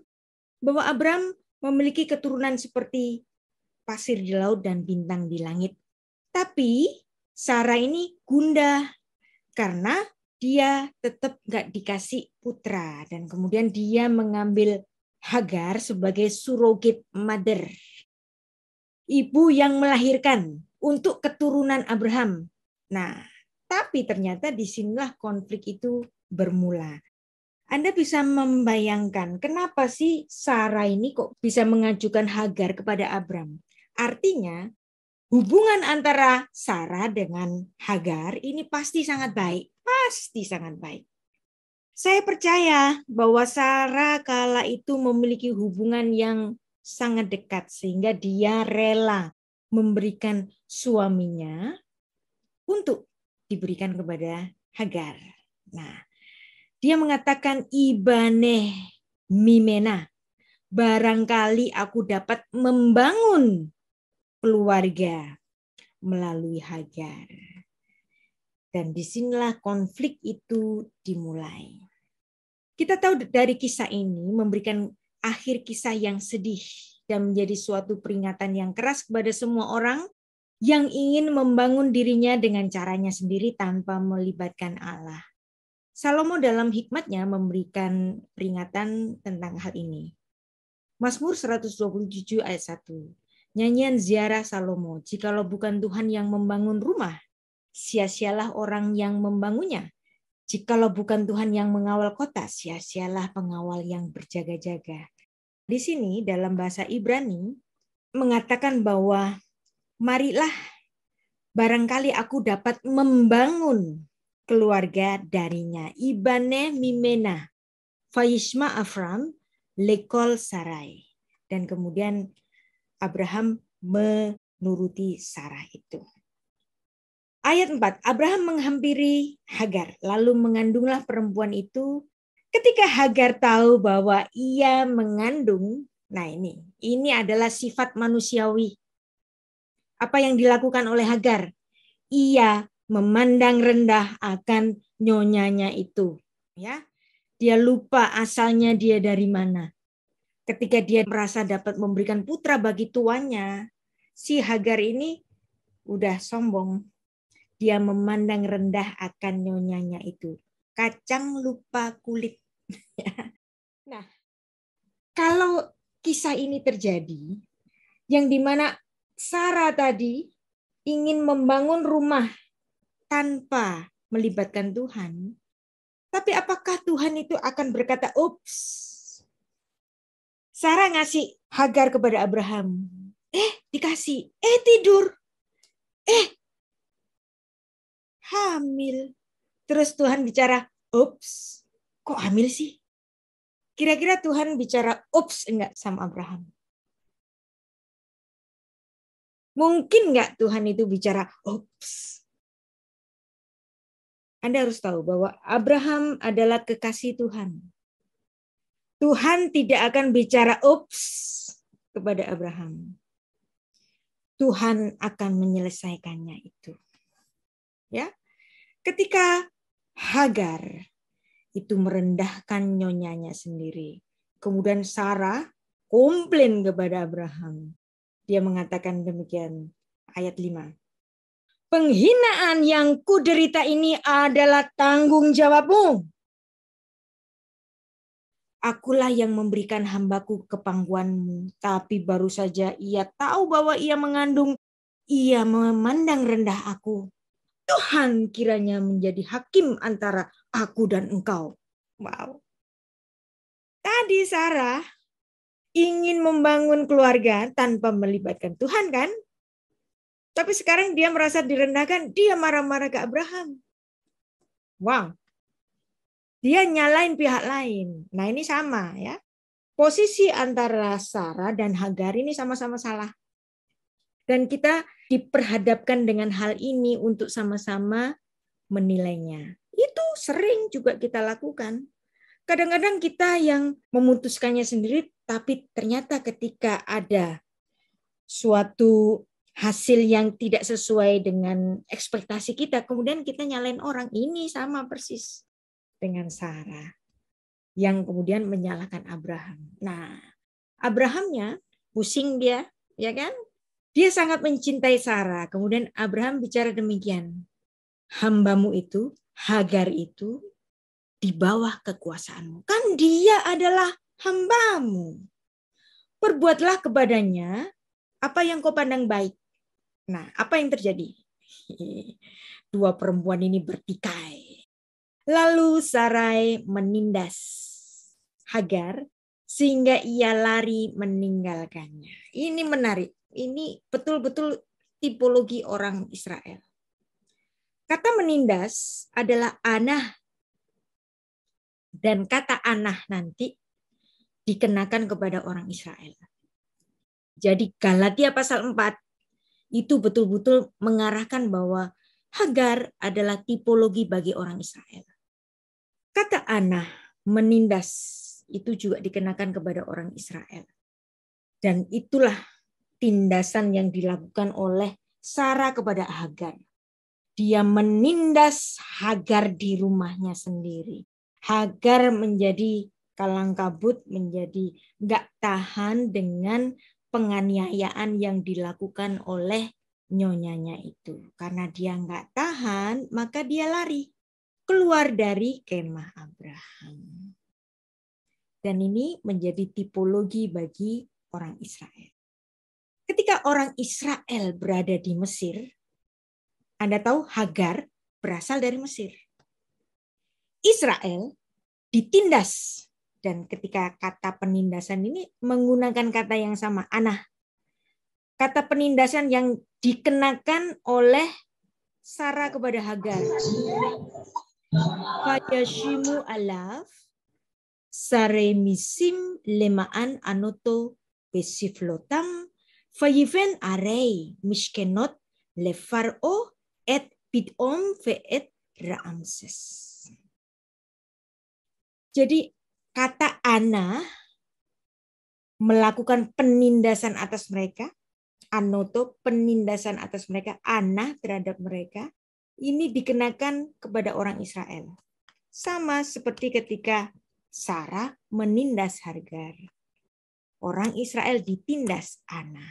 bahwa Abram memiliki keturunan seperti pasir di laut dan bintang di langit. Tapi Sarah ini gundah karena dia tetap nggak dikasih putra. Dan kemudian dia mengambil Hagar sebagai surrogate mother. Ibu yang melahirkan untuk keturunan Abraham. Nah, tapi ternyata disinilah konflik itu bermula. Anda bisa membayangkan kenapa sih Sarah ini kok bisa mengajukan Hagar kepada Abram. Artinya hubungan antara Sarah dengan Hagar ini pasti sangat baik. Pasti sangat baik. Saya percaya bahwa Sarah kala itu memiliki hubungan yang sangat dekat sehingga dia rela memberikan suaminya untuk diberikan kepada Hagar. Nah, dia mengatakan Ibaneh Mimena. Barangkali aku dapat membangun keluarga melalui Hagar. Dan disinilah konflik itu dimulai. Kita tahu dari kisah ini memberikan akhir kisah yang sedih dan menjadi suatu peringatan yang keras kepada semua orang yang ingin membangun dirinya dengan caranya sendiri tanpa melibatkan Allah. Salomo dalam hikmatnya memberikan peringatan tentang hal ini. Mazmur 127 ayat 1. Nyanyian ziarah Salomo. Jikalau bukan Tuhan yang membangun rumah, sia-sialah orang yang membangunnya. Jikalau bukan Tuhan yang mengawal kota, sia-sialah pengawal yang berjaga-jaga. Di sini dalam bahasa Ibrani mengatakan bahwa marilah barangkali aku dapat membangun keluarga darinya. Ibane Mimena, Fayishma Avram, Lekol Sarai. Dan kemudian Abraham menuruti Sarah itu. Ayat 4, Abraham menghampiri Hagar, lalu mengandunglah perempuan itu. Ketika Hagar tahu bahwa ia mengandung, nah ini adalah sifat manusiawi. Apa yang dilakukan oleh Hagar? Ia memandang rendah akan nyonyanya itu. Ya, dia lupa asalnya dia dari mana. Ketika dia merasa dapat memberikan putra bagi tuannya, si Hagar ini udah sombong. Dia memandang rendah akan nyonyanya itu. Kacang lupa kulit. Nah, kalau kisah ini terjadi, yang dimana Sarah tadi ingin membangun rumah tanpa melibatkan Tuhan, tapi apakah Tuhan itu akan berkata, ups, Sarah ngasih Hagar kepada Abraham, dikasih, tidur, hamil. Terus Tuhan bicara, ups, kok hamil sih? Kira-kira Tuhan bicara ups enggak sama Abraham? Mungkin enggak Tuhan itu bicara ups? Anda harus tahu bahwa Abraham adalah kekasih Tuhan. Tuhan tidak akan bicara ups kepada Abraham. Tuhan akan menyelesaikannya itu. Ya, ketika Hagar itu merendahkan nyonyanya sendiri, kemudian Sarah komplain kepada Abraham. Dia mengatakan demikian, ayat 5. Penghinaan yang kuderita ini adalah tanggung jawabmu. Akulah yang memberikan hambaku ke pangkuanmu, tapi baru saja ia tahu bahwa ia mengandung, ia memandang rendah aku. Tuhan kiranya menjadi hakim antara aku dan engkau. Wow. Tadi Sarah ingin membangun keluarga tanpa melibatkan Tuhan kan? Tapi sekarang dia merasa direndahkan, dia marah-marah ke Abraham. Wow. Dia nyalain pihak lain. Nah ini sama ya. Posisi antara Sarah dan Hagar ini sama-sama salah. Dan kita diperhadapkan dengan hal ini untuk sama-sama menilainya. Itu sering juga kita lakukan. Kadang-kadang kita yang memutuskannya sendiri, tapi ternyata ketika ada suatu hasil yang tidak sesuai dengan ekspektasi kita, kemudian kita nyalain orang. Ini sama persis dengan Sarah yang kemudian menyalahkan Abraham. Nah, Abrahamnya pusing dia, ya kan? Dia sangat mencintai Sarah. Kemudian Abraham bicara demikian. Hambamu itu, Hagar itu, di bawah kekuasaanmu. Kan dia adalah hambamu. Perbuatlah kepadanya apa yang kau pandang baik. Nah, apa yang terjadi? Dua perempuan ini bertikai. Lalu Sarai menindas Hagar sehingga ia lari meninggalkannya. Ini menarik. Ini betul-betul tipologi orang Israel. Kata menindas adalah anah. Dan kata anah nanti dikenakan kepada orang Israel. Jadi Galatia pasal 4 itu betul-betul mengarahkan bahwa Hagar adalah tipologi bagi orang Israel. Kata anah, menindas, itu juga dikenakan kepada orang Israel. Dan itulah tindasan yang dilakukan oleh Sarah kepada Hagar. Dia menindas Hagar di rumahnya sendiri. Hagar menjadi kalang kabut, menjadi nggak tahan dengan penganiayaan yang dilakukan oleh nyonyanya itu. Karena dia nggak tahan, maka dia lari keluar dari kemah Abraham. Dan ini menjadi tipologi bagi orang Israel. Ketika orang Israel berada di Mesir, Anda tahu Hagar berasal dari Mesir. Israel ditindas. Dan ketika kata penindasan ini menggunakan kata yang sama, anah. Kata penindasan yang dikenakan oleh Sarah kepada Hagar. Fayashimu alaf saremisim lemaan anoto besiflotam fayiven arei mishkenot lefaro et bidom veet Raamses. Jadi kata ana melakukan penindasan atas mereka, anoto penindasan atas mereka, ana terhadap mereka, ini dikenakan kepada orang Israel. Sama seperti ketika Sarah menindas Hagar. Orang Israel ditindas ana.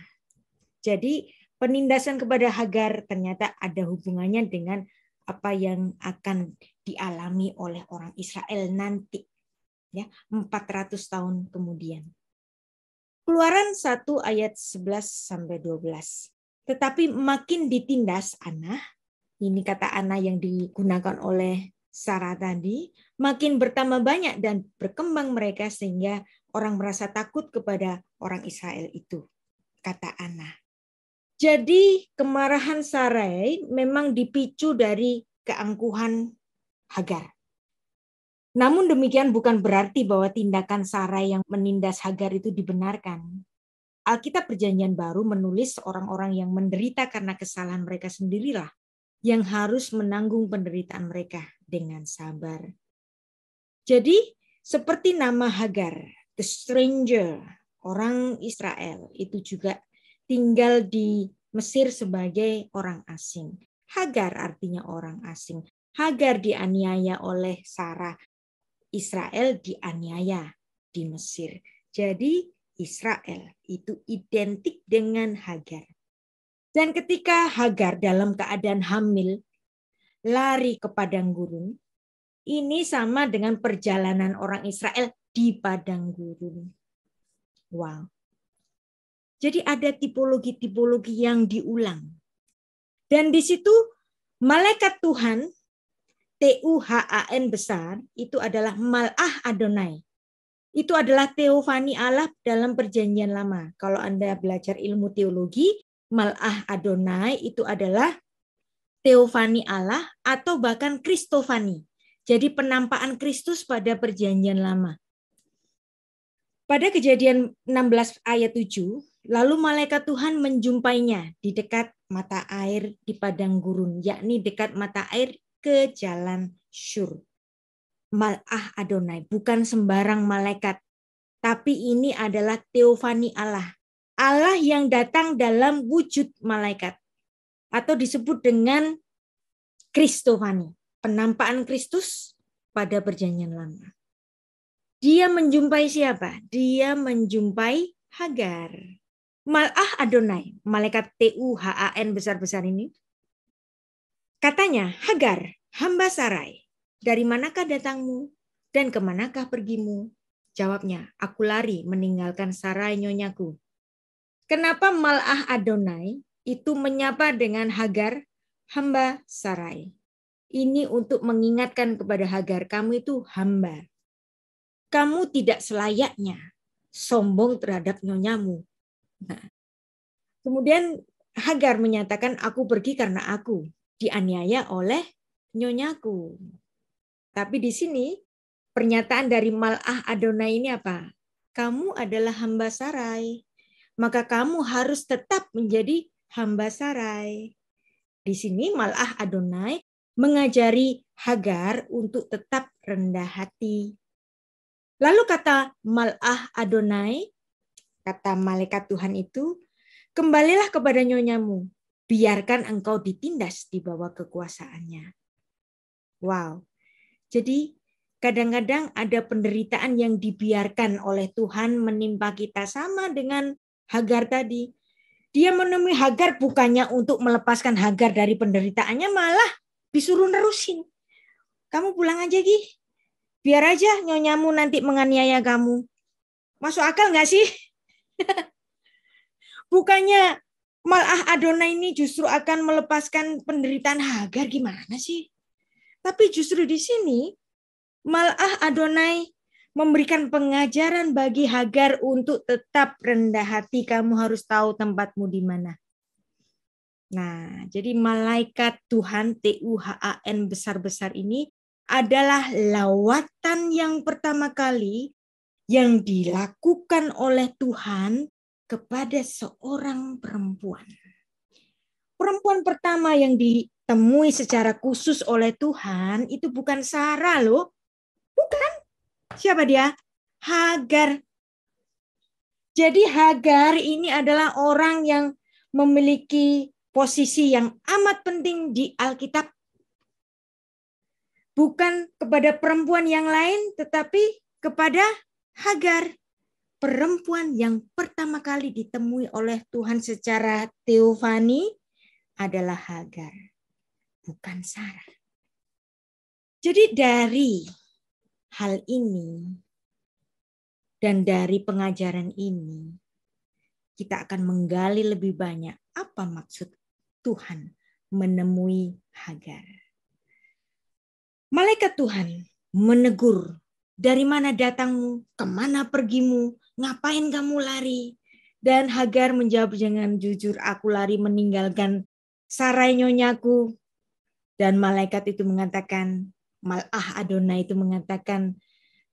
Jadi penindasan kepada Hagar ternyata ada hubungannya dengan apa yang akan dialami oleh orang Israel nanti. Ya, 400 tahun kemudian. Keluaran 1 ayat 11-12. Tetapi makin ditindas Ana, ini kata Ana yang digunakan oleh Sarah tadi, makin bertambah banyak dan berkembang mereka sehingga orang merasa takut kepada orang Israel itu, kata Ana. Jadi kemarahan Sarai memang dipicu dari keangkuhan Hagar. Namun demikian bukan berarti bahwa tindakan Sarai yang menindas Hagar itu dibenarkan. Alkitab Perjanjian Baru menulis orang-orang yang menderita karena kesalahan mereka sendirilah yang harus menanggung penderitaan mereka dengan sabar. Jadi seperti nama Hagar, the stranger, orang Israel itu juga tinggal di Mesir sebagai orang asing. Hagar artinya orang asing. Hagar dianiaya oleh Sarah. Israel dianiaya di Mesir. Jadi Israel itu identik dengan Hagar. Dan ketika Hagar dalam keadaan hamil lari ke padang gurun, ini sama dengan perjalanan orang Israel di padang gurun. Wow. Jadi ada tipologi-tipologi yang diulang. Dan di situ malaikat Tuhan, Tuhan besar, itu adalah Mal'ah Adonai. Itu adalah teofani Allah dalam perjanjian lama. Kalau Anda belajar ilmu teologi, Mal'ah Adonai itu adalah teofani Allah atau bahkan Kristofani. Jadi penampakan Kristus pada perjanjian lama. Pada Kejadian 16 ayat 7, lalu malaikat Tuhan menjumpainya di dekat mata air di padang gurun, yakni dekat mata air ke jalan Syur. Mal'ah Adonai, bukan sembarang malaikat, tapi ini adalah teofani Allah. Allah yang datang dalam wujud malaikat. Atau disebut dengan Kristofani, penampakan Kristus pada perjanjian lama. Dia menjumpai siapa? Dia menjumpai Hagar. Mal'ah Adonai, malaikat Tuhan besar-besar ini, katanya, Hagar, hamba Sarai, dari manakah datangmu dan kemanakah pergimu? Jawabnya, aku lari meninggalkan Sarai nyonyaku. Kenapa Mal'ah Adonai itu menyapa dengan Hagar, hamba Sarai? Ini untuk mengingatkan kepada Hagar, kamu itu hamba. Kamu tidak selayaknya sombong terhadap nyonyamu. Nah, kemudian Hagar menyatakan, aku pergi karena aku dianiaya oleh nyonyaku. Tapi di sini pernyataan dari Mal'ah Adonai ini apa? Kamu adalah hamba Sarai. Maka kamu harus tetap menjadi hamba Sarai. Di sini Mal'ah Adonai mengajari Hagar untuk tetap rendah hati. Lalu kata Mal'ah Adonai, kata malaikat Tuhan itu, kembalilah kepada nyonyamu, biarkan engkau ditindas di bawah kekuasaannya. Wow. Jadi kadang-kadang ada penderitaan yang dibiarkan oleh Tuhan menimpa kita, sama dengan Hagar tadi. Dia menemui Hagar bukannya untuk melepaskan Hagar dari penderitaannya, malah disuruh nerusin. Kamu pulang aja, Gi. Biar aja nyonyamu nanti menganiaya kamu. Masuk akal nggak sih? Bukannya Mal'ah Adonai ini justru akan melepaskan penderitaan Hagar, gimana sih? Tapi justru di sini Mal'ah Adonai memberikan pengajaran bagi Hagar untuk tetap rendah hati. Kamu harus tahu tempatmu di mana. Nah, jadi malaikat Tuhan Tuhan besar-besar ini adalah lawatan yang pertama kali yang dilakukan oleh Tuhan kepada seorang perempuan. Perempuan pertama yang ditemui secara khusus oleh Tuhan itu bukan Sarah loh. Bukan. Siapa dia? Hagar. Jadi Hagar ini adalah orang yang memiliki posisi yang amat penting di Alkitab. Bukan kepada perempuan yang lain, tetapi kepada Hagar. Perempuan yang pertama kali ditemui oleh Tuhan secara teofani adalah Hagar, bukan Sarah. Jadi dari hal ini dan dari pengajaran ini, kita akan menggali lebih banyak apa maksud Tuhan menemui Hagar. Malaikat Tuhan menegur, dari mana datangmu, kemana pergimu, ngapain kamu lari? Dan Hagar menjawab dengan jujur, aku lari meninggalkan Sarai nyonyaku. Dan malaikat itu mengatakan, Mal'ah Adonai itu mengatakan,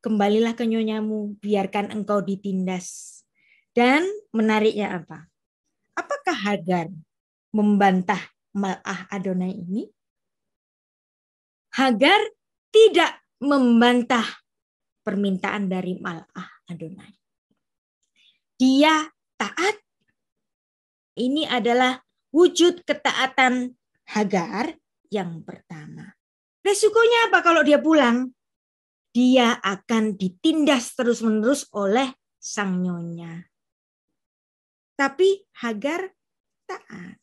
kembalilah ke nyonyamu, biarkan engkau ditindas. Dan menariknya apa? Apakah Hagar membantah Mal'ah Adonai ini? Hagar tidak membantah permintaan dari Mal'ah Adonai. Dia taat. Ini adalah wujud ketaatan Hagar yang pertama. Resikonya apa kalau dia pulang? Dia akan ditindas terus-menerus oleh sang nyonya. Tapi Hagar taat.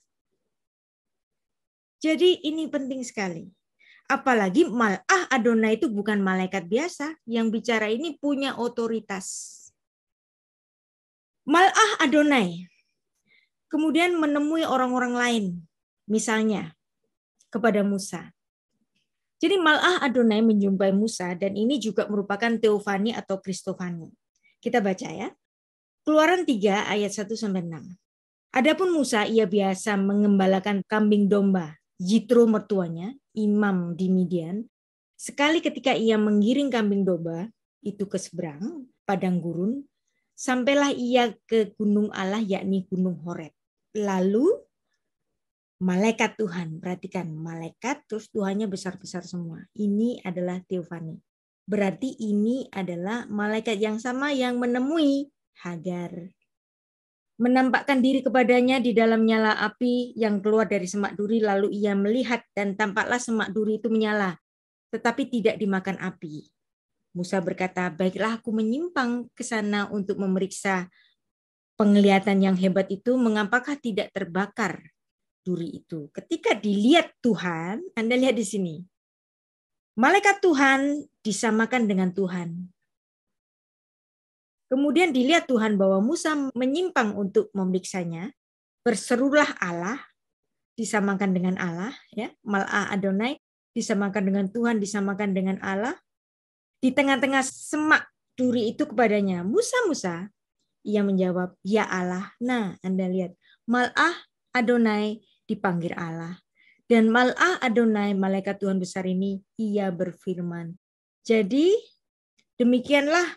Jadi ini penting sekali. Apalagi Mal'ah Adonai itu bukan malaikat biasa. Yang bicara ini punya otoritas. Mal'ah Adonai kemudian menemui orang-orang lain. Misalnya kepada Musa. Jadi Mal'ah Adonai menjumpai Musa dan ini juga merupakan teofani atau kristofani. Kita baca ya. Keluaran 3 ayat 1-6. Adapun Musa ia biasa mengembalakan kambing domba. Yitro mertuanya, imam di Midian, sekali ketika ia menggiring kambing domba itu ke seberang padang gurun, sampailah ia ke gunung Allah yakni gunung Horeb. Lalu malaikat Tuhan, perhatikan malaikat terus Tuhannya besar-besar semua. Ini adalah teofani. Berarti ini adalah malaikat yang sama yang menemui Hagar. Menampakkan diri kepadanya di dalam nyala api yang keluar dari semak duri, lalu ia melihat dan tampaklah semak duri itu menyala, tetapi tidak dimakan api. Musa berkata, baiklah aku menyimpang ke sana untuk memeriksa penglihatan yang hebat itu, mengapakah tidak terbakar duri itu? Ketika dilihat Tuhan, Anda lihat di sini. Malaikat Tuhan disamakan dengan Tuhan. Kemudian dilihat Tuhan bahwa Musa menyimpang untuk memeriksanya. Berserulah Allah, disamakan dengan Allah, ya. Mal'ah Adonai disamakan dengan Tuhan, disamakan dengan Allah. Di tengah-tengah semak duri itu kepadanya, Musa, Musa. Ia menjawab, ya Allah. Nah, Anda lihat, Mal'ah Adonai dipanggil Allah. Dan Mal'ah Adonai, malaikat Tuhan besar ini, ia berfirman. Jadi, demikianlah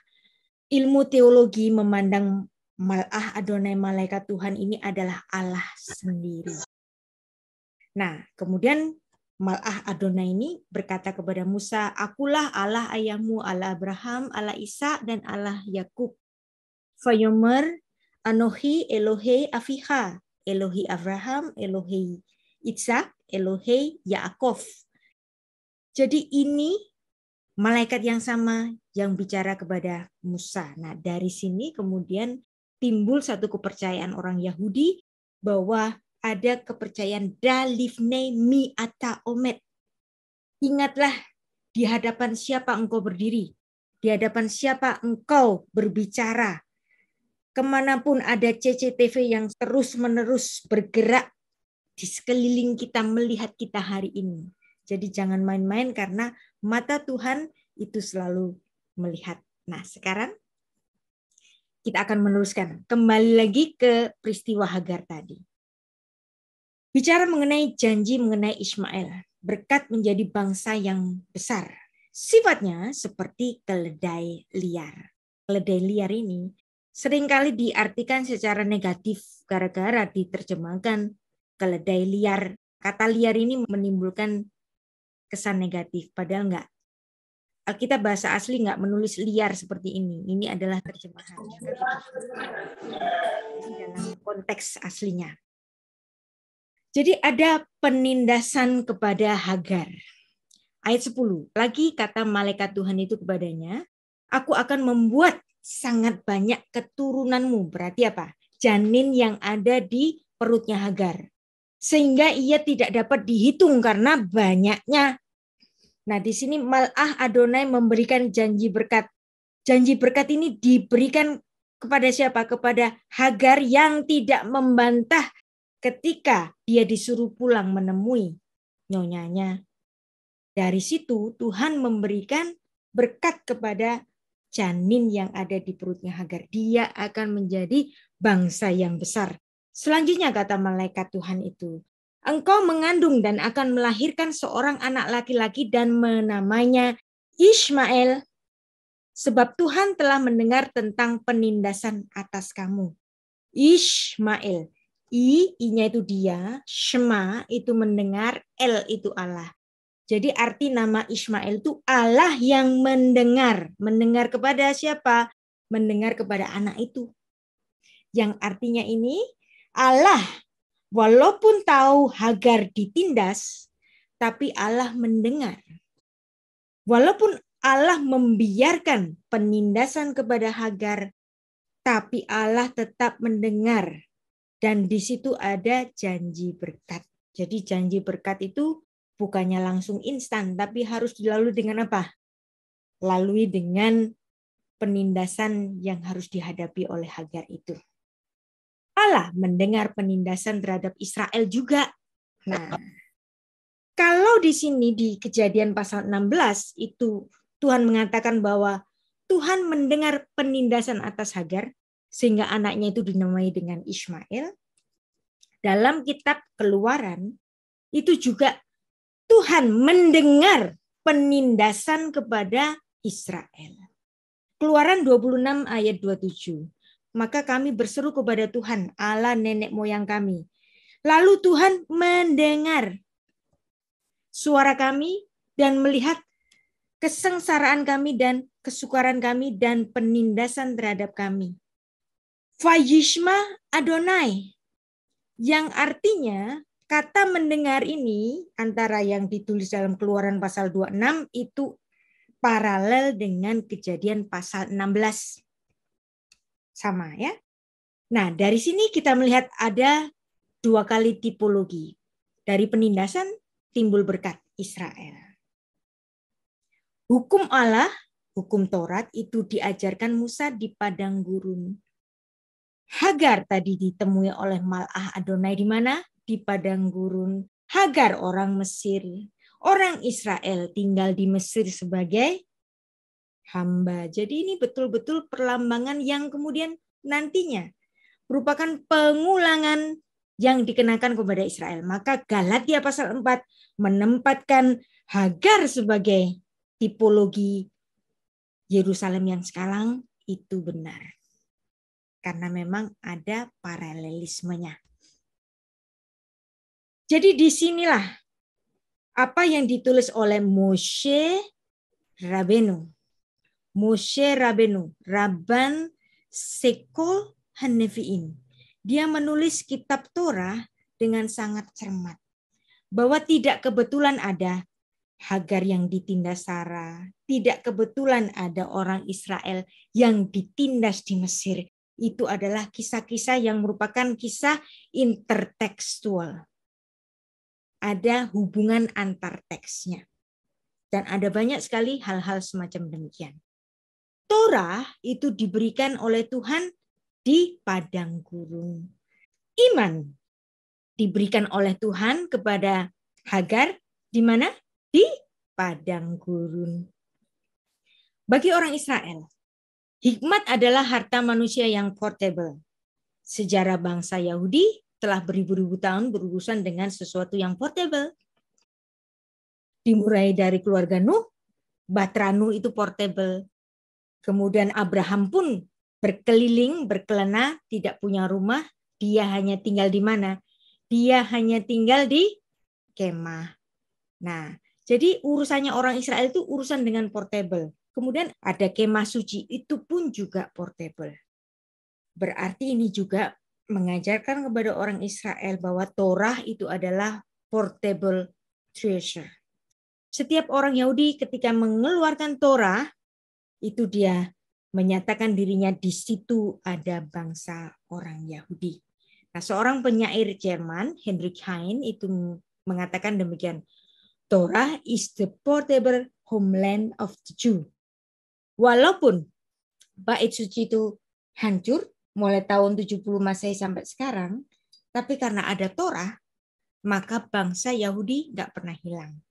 ilmu teologi memandang Mal'ah Adonai, malaikat Tuhan ini adalah Allah sendiri. Nah, kemudian Mal'ah Adonai ini berkata kepada Musa, akulah Allah ayahmu, Allah Abraham, Allah Ishak, dan Allah Yakub. Fayomer Anohi Elohe Afiha, Elohi Abraham, Elohi Ishak, Elohe Yaakov. Jadi ini malaikat yang sama yang bicara kepada Musa. Nah, dari sini kemudian timbul satu kepercayaan orang Yahudi bahwa ada kepercayaan dalifne mi'ata omet. Ingatlah di hadapan siapa engkau berdiri, di hadapan siapa engkau berbicara. Kemanapun ada CCTV yang terus-menerus bergerak di sekeliling kita, melihat kita hari ini. Jadi jangan main-main karena mata Tuhan itu selalu melihat. Nah, sekarang kita akan meneruskan. Kembali lagi ke peristiwa Hagar tadi. Bicara mengenai janji mengenai Ismail. Berkat menjadi bangsa yang besar. Sifatnya seperti keledai liar. Keledai liar ini seringkali diartikan secara negatif gara-gara diterjemahkan keledai liar. Kata liar ini menimbulkan kesan negatif, padahal enggak. Alkitab bahasa asli enggak menulis liar seperti ini. Ini adalah terjemahan dalam konteks aslinya. Jadi ada penindasan kepada Hagar. Ayat 10. Lagi kata malaikat Tuhan itu kepadanya, aku akan membuat sangat banyak keturunanmu. Berarti apa? Janin yang ada di perutnya Hagar. Sehingga ia tidak dapat dihitung karena banyaknya. Nah, di sini Mal'ah Adonai memberikan janji berkat. Janji berkat ini diberikan kepada siapa? Kepada Hagar yang tidak membantah ketika dia disuruh pulang menemui nyonyanya. Dari situ Tuhan memberikan berkat kepada janin yang ada di perutnya Hagar. Dia akan menjadi bangsa yang besar. Selanjutnya kata malaikat Tuhan itu, engkau mengandung dan akan melahirkan seorang anak laki-laki dan menamanya Ismail. Sebab Tuhan telah mendengar tentang penindasan atas kamu. Ismail. I-nya itu dia, Shema itu mendengar, El itu Allah. Jadi arti nama Ismail itu Allah yang mendengar. Mendengar kepada siapa? Mendengar kepada anak itu. Yang artinya ini Allah walaupun tahu Hagar ditindas, tapi Allah mendengar. Walaupun Allah membiarkan penindasan kepada Hagar, tapi Allah tetap mendengar. Dan di situ ada janji berkat. Jadi janji berkat itu bukannya langsung instan, tapi harus dilalui dengan apa? Lalui dengan penindasan yang harus dihadapi oleh Hagar itu. Allah mendengar penindasan terhadap Israel juga. Nah, kalau di sini di Kejadian pasal 16 itu Tuhan mengatakan bahwa Tuhan mendengar penindasan atas Hagar sehingga anaknya itu dinamai dengan Ismail. Dalam kitab Keluaran itu juga Tuhan mendengar penindasan kepada Israel. Keluaran 26 ayat 27. Maka kami berseru kepada Tuhan, Allah nenek moyang kami. Lalu Tuhan mendengar suara kami dan melihat kesengsaraan kami dan kesukaran kami dan penindasan terhadap kami. Vayishma Adonai, yang artinya kata mendengar ini antara yang ditulis dalam Keluaran pasal 26 itu paralel dengan Kejadian pasal 16. Sama ya. Nah, dari sini kita melihat ada 2 kali tipologi. Dari penindasan timbul berkat Israel. Hukum Allah, hukum Taurat itu diajarkan Musa di padang gurun. Hagar tadi ditemui oleh Mal'ah Adonai di mana? Di padang gurun. Hagar orang Mesir. Orang Israel tinggal di Mesir sebagai hamba. Jadi ini betul-betul perlambangan yang kemudian nantinya merupakan pengulangan yang dikenakan kepada Israel. Maka Galatia pasal 4 menempatkan Hagar sebagai tipologi Yerusalem yang sekarang itu benar. Karena memang ada paralelismenya. Jadi disinilah apa yang ditulis oleh Moshe Rabenu. Moshe Rabenu, Rabban Sekol Hanevi'im. Dia menulis kitab Torah dengan sangat cermat. Bahwa tidak kebetulan ada Hagar yang ditindas Sarah. Tidak kebetulan ada orang Israel yang ditindas di Mesir. Itu adalah kisah-kisah yang merupakan kisah intertekstual. Ada hubungan antar teksnya. Dan ada banyak sekali hal-hal semacam demikian. Torah itu diberikan oleh Tuhan di padang gurun. Iman diberikan oleh Tuhan kepada Hagar di mana? Di padang gurun. Bagi orang Israel, hikmat adalah harta manusia yang portable. Sejarah bangsa Yahudi telah beribu-ribu tahun berurusan dengan sesuatu yang portable. Dimulai dari keluarga Nuh, Batra Nuh itu portable. Kemudian Abraham pun berkeliling, berkelana, tidak punya rumah. Dia hanya tinggal di mana? Dia hanya tinggal di kemah. Nah, jadi urusannya orang Israel itu urusan dengan portable. Kemudian ada kemah suci, itu pun juga portable. Berarti ini juga mengajarkan kepada orang Israel bahwa Torah itu adalah portable treasure. Setiap orang Yahudi ketika mengeluarkan Torah, itu dia menyatakan dirinya di situ ada bangsa orang Yahudi. Nah, seorang penyair Jerman, Heinrich Heine, itu mengatakan demikian. Torah is the portable homeland of the Jew. Walaupun bait suci itu hancur mulai tahun 70 Masehi sampai sekarang, tapi karena ada Torah, maka bangsa Yahudi nggak pernah hilang.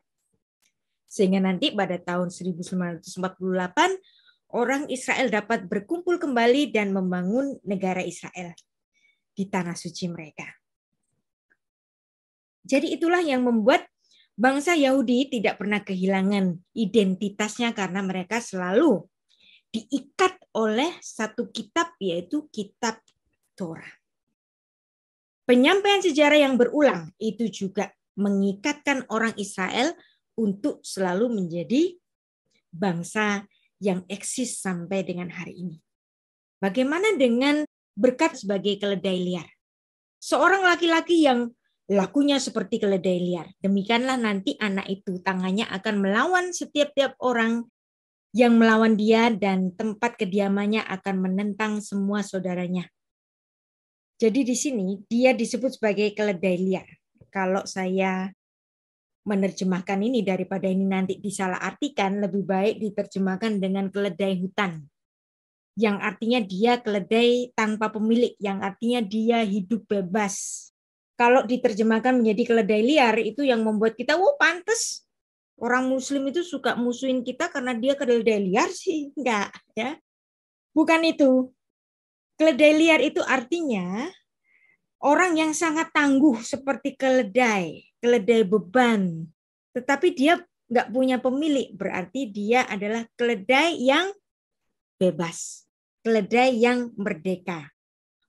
Sehingga nanti pada tahun 1948, orang Israel dapat berkumpul kembali dan membangun negara Israel di tanah suci mereka. Jadi itulah yang membuat bangsa Yahudi tidak pernah kehilangan identitasnya karena mereka selalu diikat oleh satu kitab, yaitu kitab Torah. Penyampaian sejarah yang berulang itu juga mengikatkan orang Israel untuk selalu menjadi bangsa yang eksis sampai dengan hari ini. Bagaimana dengan berkat sebagai keledai liar? Seorang laki-laki yang lakunya seperti keledai liar. Demikianlah nanti anak itu tangannya akan melawan setiap orang yang melawan dia dan tempat kediamannya akan menentang semua saudaranya. Jadi di sini dia disebut sebagai keledai liar. Kalau saya menerjemahkan ini daripada ini nanti disalahartikan, lebih baik diterjemahkan dengan keledai hutan. Yang artinya dia keledai tanpa pemilik, yang artinya dia hidup bebas. Kalau diterjemahkan menjadi keledai liar, itu yang membuat kita, pantes orang Muslim itu suka musuhin kita karena dia keledai liar sih. Enggak, ya. Bukan itu. Keledai liar itu artinya orang yang sangat tangguh seperti keledai beban. Tetapi dia enggak punya pemilik, berarti dia adalah keledai yang bebas. Keledai yang merdeka.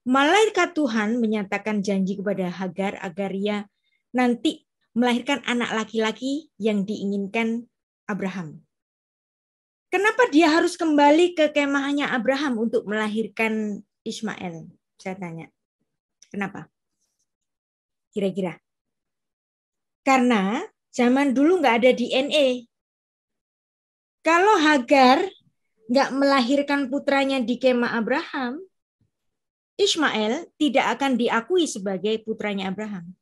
Malaikat Tuhan menyatakan janji kepada Hagar agar ia nanti melahirkan anak laki-laki yang diinginkan Abraham. Kenapa dia harus kembali ke kemahnya Abraham untuk melahirkan Ismail? Saya tanya. Kenapa? Kira-kira. Karena zaman dulu nggak ada DNA. Kalau Hagar nggak melahirkan putranya di kemah Abraham, Ismail tidak akan diakui sebagai putranya Abraham.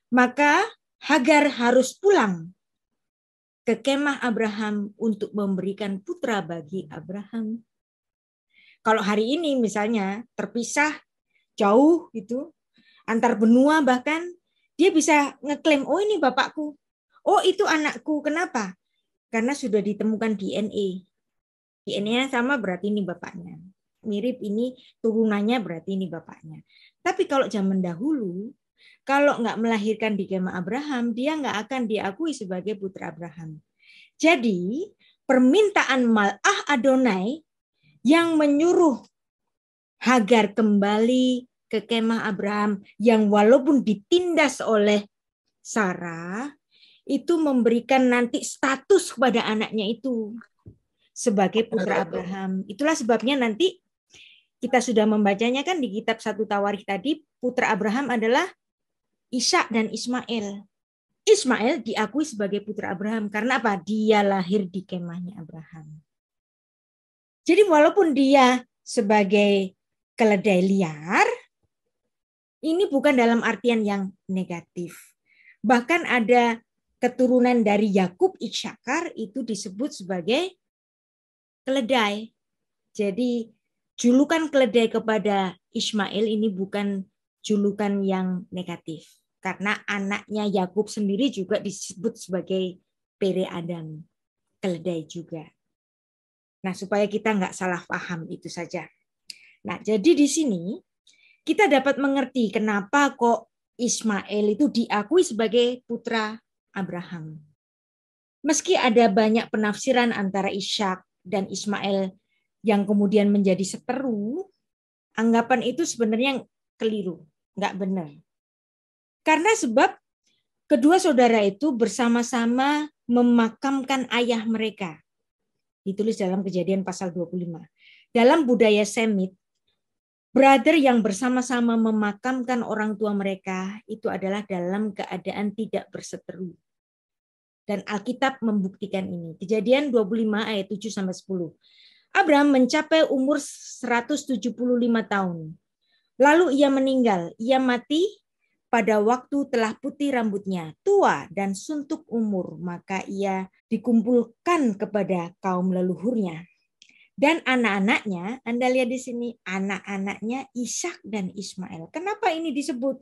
Maka Hagar harus pulang ke kemah Abraham untuk memberikan putra bagi Abraham. Kalau hari ini misalnya terpisah jauh gitu, antar benua bahkan, dia bisa ngeklaim, oh ini bapakku, oh itu anakku. Kenapa? Karena sudah ditemukan DNA. DNA-nya sama berarti ini bapaknya. Mirip ini turunannya berarti ini bapaknya. Tapi kalau zaman dahulu, kalau nggak melahirkan di kemah Abraham, dia nggak akan diakui sebagai putra Abraham. Jadi permintaan Mal'ah Adonai yang menyuruh Hagar kembali ke kemah Abraham yang walaupun ditindas oleh Sarah, itu memberikan nanti status kepada anaknya itu sebagai putra Abraham. Itulah sebabnya nanti kita sudah membacanya kan di kitab 1 Tawarikh tadi, putra Abraham adalah Ishak dan Ismail. Ismail diakui sebagai putra Abraham karena apa? Dia lahir di kemahnya Abraham. Jadi walaupun dia sebagai keledai liar, ini bukan dalam artian yang negatif. Bahkan ada keturunan dari Yakub Isyakar itu disebut sebagai keledai. Jadi julukan keledai kepada Ismail ini bukan julukan yang negatif. Karena anaknya Yakub sendiri juga disebut sebagai pere Adam, keledai juga. Nah, supaya kita nggak salah paham itu saja. Nah, jadi di sini kita dapat mengerti kenapa kok Ismail itu diakui sebagai putra Abraham. Meski ada banyak penafsiran antara Ishak dan Ismail yang kemudian menjadi seteru, anggapan itu sebenarnya keliru, nggak benar. Karena sebab kedua saudara itu bersama-sama memakamkan ayah mereka. Ditulis dalam Kejadian pasal 25. Dalam budaya Semit, brother yang bersama-sama memakamkan orang tua mereka itu adalah dalam keadaan tidak berseteru. Dan Alkitab membuktikan ini. Kejadian 25 ayat 7-10. Abraham mencapai umur 175 tahun. Lalu ia meninggal. Ia mati pada waktu telah putih rambutnya, tua dan suntuk umur, maka ia dikumpulkan kepada kaum leluhurnya. Dan anak-anaknya, Anda lihat di sini, anak-anaknya Ishak dan Ismail. Kenapa ini disebut?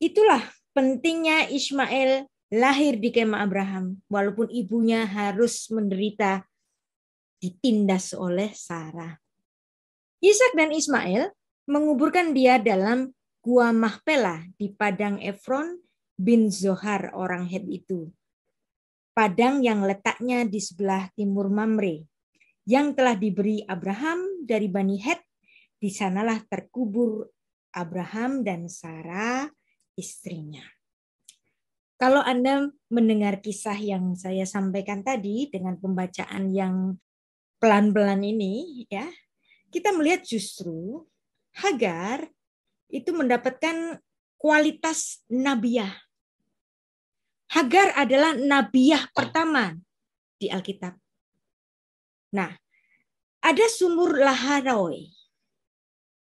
Itulah pentingnya Ismail lahir di kemah Abraham, walaupun ibunya harus menderita ditindas oleh Sarah. Ishak dan Ismail menguburkan dia dalam Gua Mahpelah di padang Efron bin Zohar orang Het itu. Padang yang letaknya di sebelah timur Mamre, yang telah diberi Abraham dari Bani Het. Di sanalah terkubur Abraham dan Sarah istrinya. Kalau Anda mendengar kisah yang saya sampaikan tadi dengan pembacaan yang pelan-pelan ini, ya, kita melihat justru Hagar itu mendapatkan kualitas nabiah. Hagar adalah nabiah pertama di Alkitab. Nah, ada sumur Lahai-roi,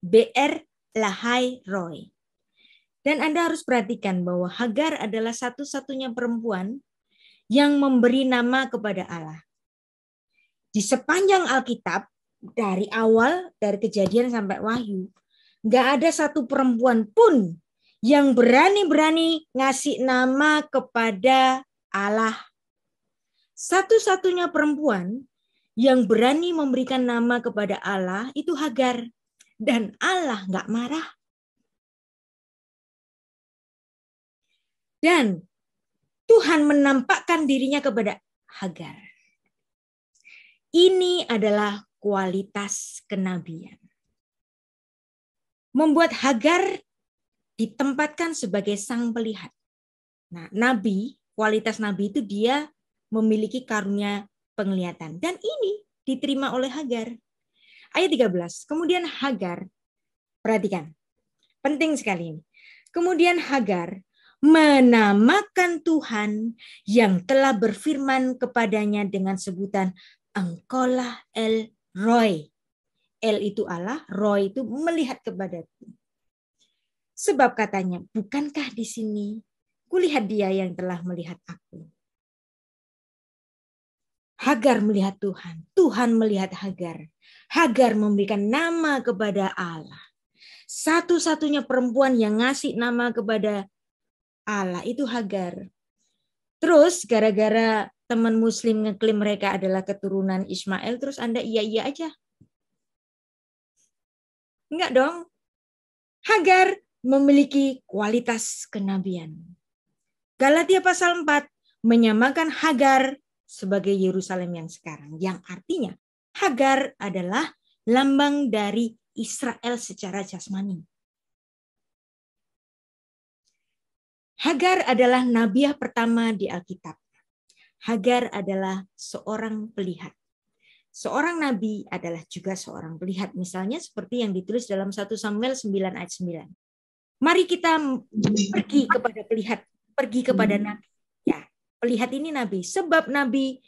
BR Lahai-roi. Dan Anda harus perhatikan bahwa Hagar adalah satu-satunya perempuan yang memberi nama kepada Allah. Di sepanjang Alkitab, dari awal, dari Kejadian sampai Wahyu, nggak ada satu perempuan pun yang berani-berani ngasih nama kepada Allah. Satu-satunya perempuan yang berani memberikan nama kepada Allah itu Hagar. Dan Allah nggak marah. Dan Tuhan menampakkan dirinya kepada Hagar. Ini adalah kualitas kenabian. Membuat Hagar ditempatkan sebagai sang pelihat. Nah, nabi, kualitas nabi itu dia memiliki karunia penglihatan. Dan ini diterima oleh Hagar. Ayat 13. Kemudian Hagar, perhatikan, penting sekali ini. Kemudian Hagar menamakan Tuhan yang telah berfirman kepadanya dengan sebutan Engkaulah El Roy. El itu Allah, Roy itu melihat kepadaku. Sebab katanya, bukankah di sini kulihat dia yang telah melihat aku. Hagar melihat Tuhan, Tuhan melihat Hagar. Hagar memberikan nama kepada Allah. Satu-satunya perempuan yang ngasih nama kepada Allah itu Hagar. Terus gara-gara teman muslim ngeklaim mereka adalah keturunan Ismail, terus Anda iya-iya aja. Enggak dong. Hagar memiliki kualitas kenabian. Galatia pasal 4 menyamakan Hagar sebagai Yerusalem yang sekarang. Yang artinya Hagar adalah lambang dari Israel secara jasmani. Hagar adalah nabiah pertama di Alkitab. Hagar adalah seorang pelihat. Seorang nabi adalah juga seorang pelihat. Misalnya seperti yang ditulis dalam 1 Samuel 9 ayat 9. Mari kita pergi kepada pelihat, pergi kepada nabi. Ya, pelihat ini nabi. Sebab nabi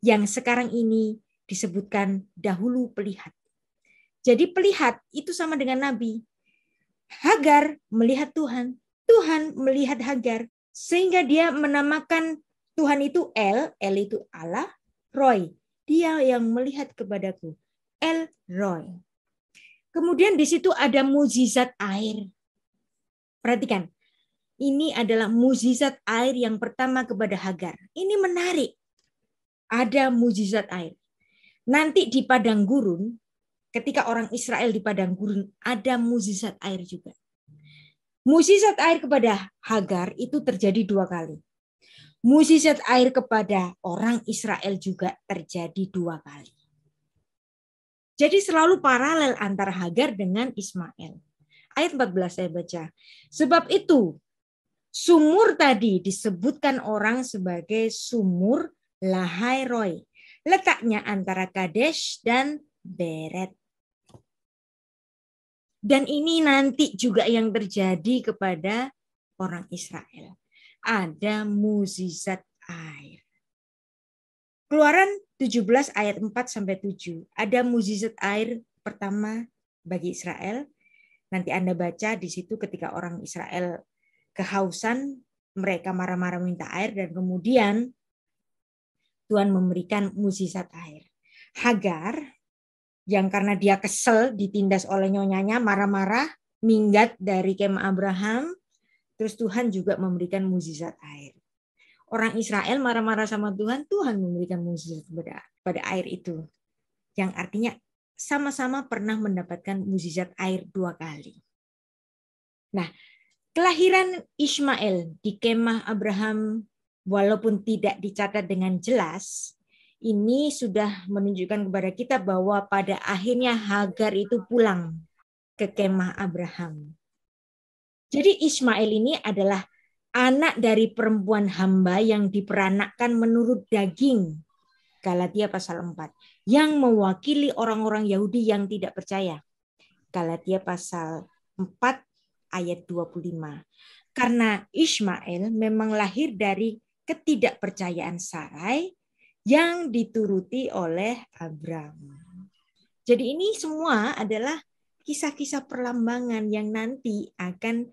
yang sekarang ini disebutkan dahulu pelihat. Jadi pelihat itu sama dengan nabi. Hagar melihat Tuhan. Tuhan melihat Hagar. Sehingga dia menamakan Tuhan itu El itu Allah, Roy. Dia yang melihat kepadaku. El Roy. Kemudian di situ ada mukjizat air. Perhatikan. Ini adalah mukjizat air yang pertama kepada Hagar. Ini menarik. Ada mukjizat air. Nanti di padang gurun, ketika orang Israel di padang gurun, ada mukjizat air juga. Mukjizat air kepada Hagar itu terjadi 2 kali. Mukjizat air kepada orang Israel juga terjadi 2 kali. Jadi selalu paralel antara Hagar dengan Ismail. Ayat 14 saya baca. Sebab itu sumur tadi disebutkan orang sebagai sumur Lahai Roy. Letaknya antara Kadesh dan Beret. Dan ini nanti juga yang terjadi kepada orang Israel. Ada mukjizat air. Keluaran 17 ayat 4-7. Ada mukjizat air pertama bagi Israel. Nanti Anda baca di situ ketika orang Israel kehausan, mereka marah-marah minta air dan kemudian Tuhan memberikan mukjizat air. Hagar yang karena dia kesel ditindas oleh nyonyanya, marah-marah, minggat dari kemah Abraham, terus Tuhan juga memberikan mukjizat air. Orang Israel marah-marah sama Tuhan, Tuhan memberikan mukjizat pada air itu. Yang artinya sama-sama pernah mendapatkan mukjizat air 2 kali. Nah, kelahiran Ismail di kemah Abraham walaupun tidak dicatat dengan jelas, ini sudah menunjukkan kepada kita bahwa pada akhirnya Hagar itu pulang ke kemah Abraham. Jadi Ismail ini adalah anak dari perempuan hamba yang diperanakkan menurut daging. Galatia pasal 4. Yang mewakili orang-orang Yahudi yang tidak percaya. Galatia pasal 4 ayat 25. Karena Ismail memang lahir dari ketidakpercayaan Sarai yang dituruti oleh Abram. Jadi ini semua adalah kisah-kisah perlambangan yang nanti akan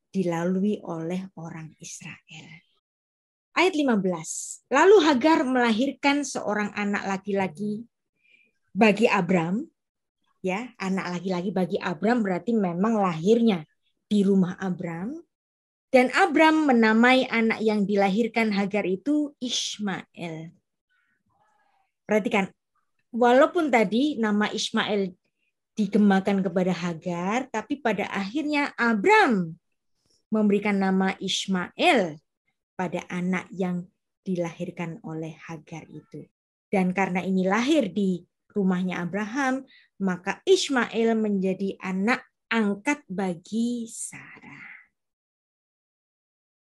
dilalui oleh orang Israel. Ayat 15. Lalu Hagar melahirkan seorang anak laki-laki bagi Abram. Ya, anak laki-laki bagi Abram berarti memang lahirnya di rumah Abram. Dan Abram menamai anak yang dilahirkan Hagar itu Ismail. Perhatikan, walaupun tadi nama Ismail digemakan kepada Hagar, tapi pada akhirnya Abram memberikan nama Ismail pada anak yang dilahirkan oleh Hagar itu. Dan karena ini lahir di rumahnya Abraham, maka Ismail menjadi anak angkat bagi Sarah.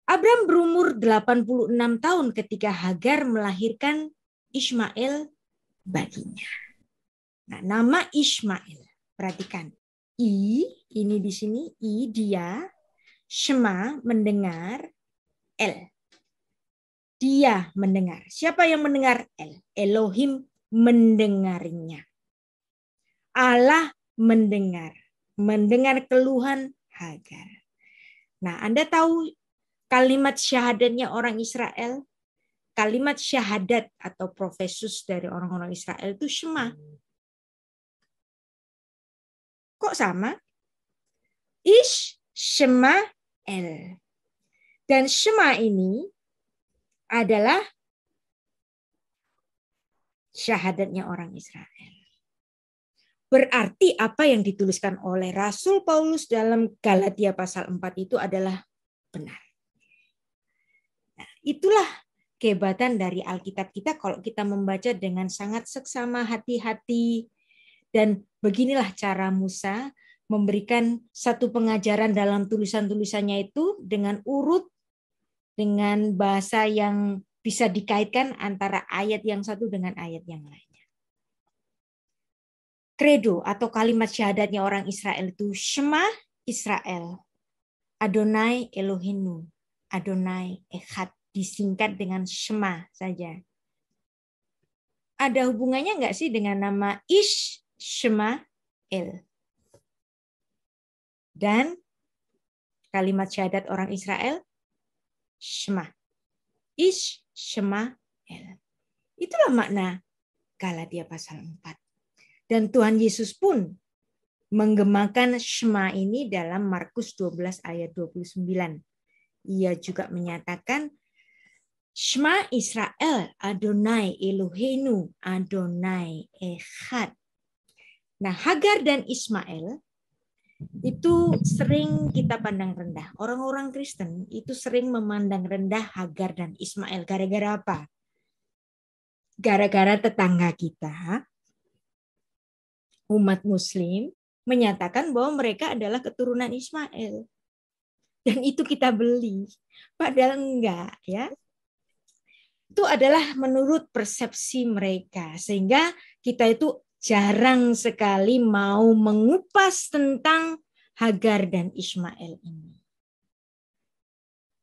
Abram berumur 86 tahun ketika Hagar melahirkan Ismail baginya. Nah, nama Ismail, perhatikan. Ini di sini, dia, Shema, mendengar, El. Dia mendengar. Siapa yang mendengar? El. Elohim mendengarnya. Allah mendengar keluhan Hagar. Nah, Anda tahu kalimat syahadatnya orang Israel? Kalimat syahadat atau profesus dari orang-orang Israel itu Shema. Kok sama? Ish, Shema, El. Dan Shema ini adalah syahadatnya orang Israel. Berarti apa yang dituliskan oleh Rasul Paulus dalam Galatia pasal 4 itu adalah benar. Nah, itulah kehebatan dari Alkitab kita kalau kita membaca dengan sangat seksama, hati-hati. Dan beginilah cara Musa memberikan satu pengajaran dalam tulisan-tulisannya itu dengan urut, dengan bahasa yang bisa dikaitkan antara ayat yang satu dengan ayat yang lainnya. Kredo atau kalimat syahadatnya orang Israel itu Shema Israel, Adonai Elohinu, Adonai Echad, disingkat dengan Shema saja. Ada hubungannya nggak sih dengan nama Ish Shema El? Dan kalimat syahadat orang Israel Shema. Ish Shema El. Itulah makna Galatia pasal 4. Dan Tuhan Yesus pun menggemakan Shema ini dalam Markus 12 ayat 29. Ia juga menyatakan Shema Israel, Adonai Eloheinu, Adonai Echad. Nah, Hagar dan Ismail itu sering kita pandang rendah. Orang-orang Kristen itu sering memandang rendah Hagar dan Ismail. Gara-gara apa? Gara-gara tetangga kita, umat Muslim, menyatakan bahwa mereka adalah keturunan Ismail. Dan itu kita beli. Padahal enggak, ya. Itu adalah menurut persepsi mereka. Sehingga kita itu jarang sekali mau mengupas tentang Hagar dan Ismail ini.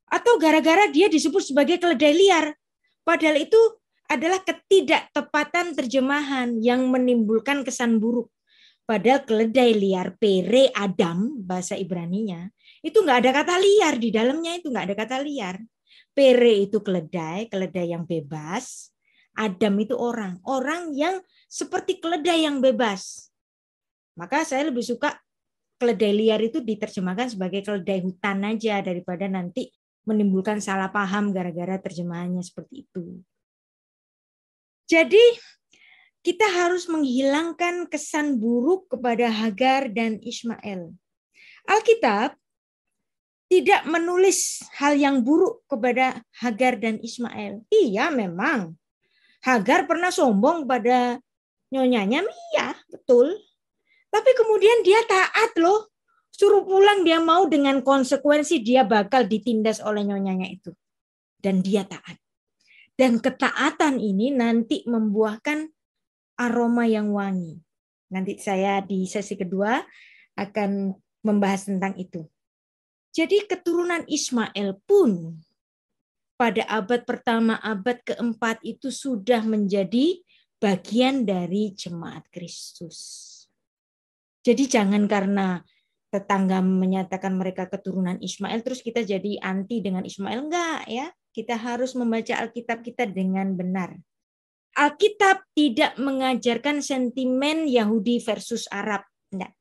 Atau gara-gara dia disebut sebagai keledai liar. Padahal itu adalah ketidaktepatan terjemahan yang menimbulkan kesan buruk. Padahal keledai liar, pere Adam, bahasa Ibraninya, itu nggak ada kata liar di dalamnya, itu nggak ada kata liar. Pere itu keledai yang bebas. Adam itu orang yang seperti keledai yang bebas. Maka saya lebih suka keledai liar itu diterjemahkan sebagai keledai hutan aja daripada nanti menimbulkan salah paham gara-gara terjemahannya seperti itu. Jadi kita harus menghilangkan kesan buruk kepada Hagar dan Ismail. Alkitab tidak menulis hal yang buruk kepada Hagar dan Ismail. Iya memang. Hagar pernah sombong pada nyonyanya, iya betul. Tapi kemudian dia taat loh. Suruh pulang dia mau dengan konsekuensi dia bakal ditindas oleh nyonyanya itu. Dan dia taat. Dan ketaatan ini nanti membuahkan aroma yang wangi. Nanti saya di sesi kedua akan membahas tentang itu. Jadi keturunan Ismail pun pada abad pertama, abad keempat itu sudah menjadi bagian dari jemaat Kristus. Jadi jangan karena tetangga menyatakan mereka keturunan Ismail terus kita jadi anti dengan Ismail. Enggak ya. Kita harus membaca Alkitab kita dengan benar. Alkitab tidak mengajarkan sentimen Yahudi versus Arab. Enggak.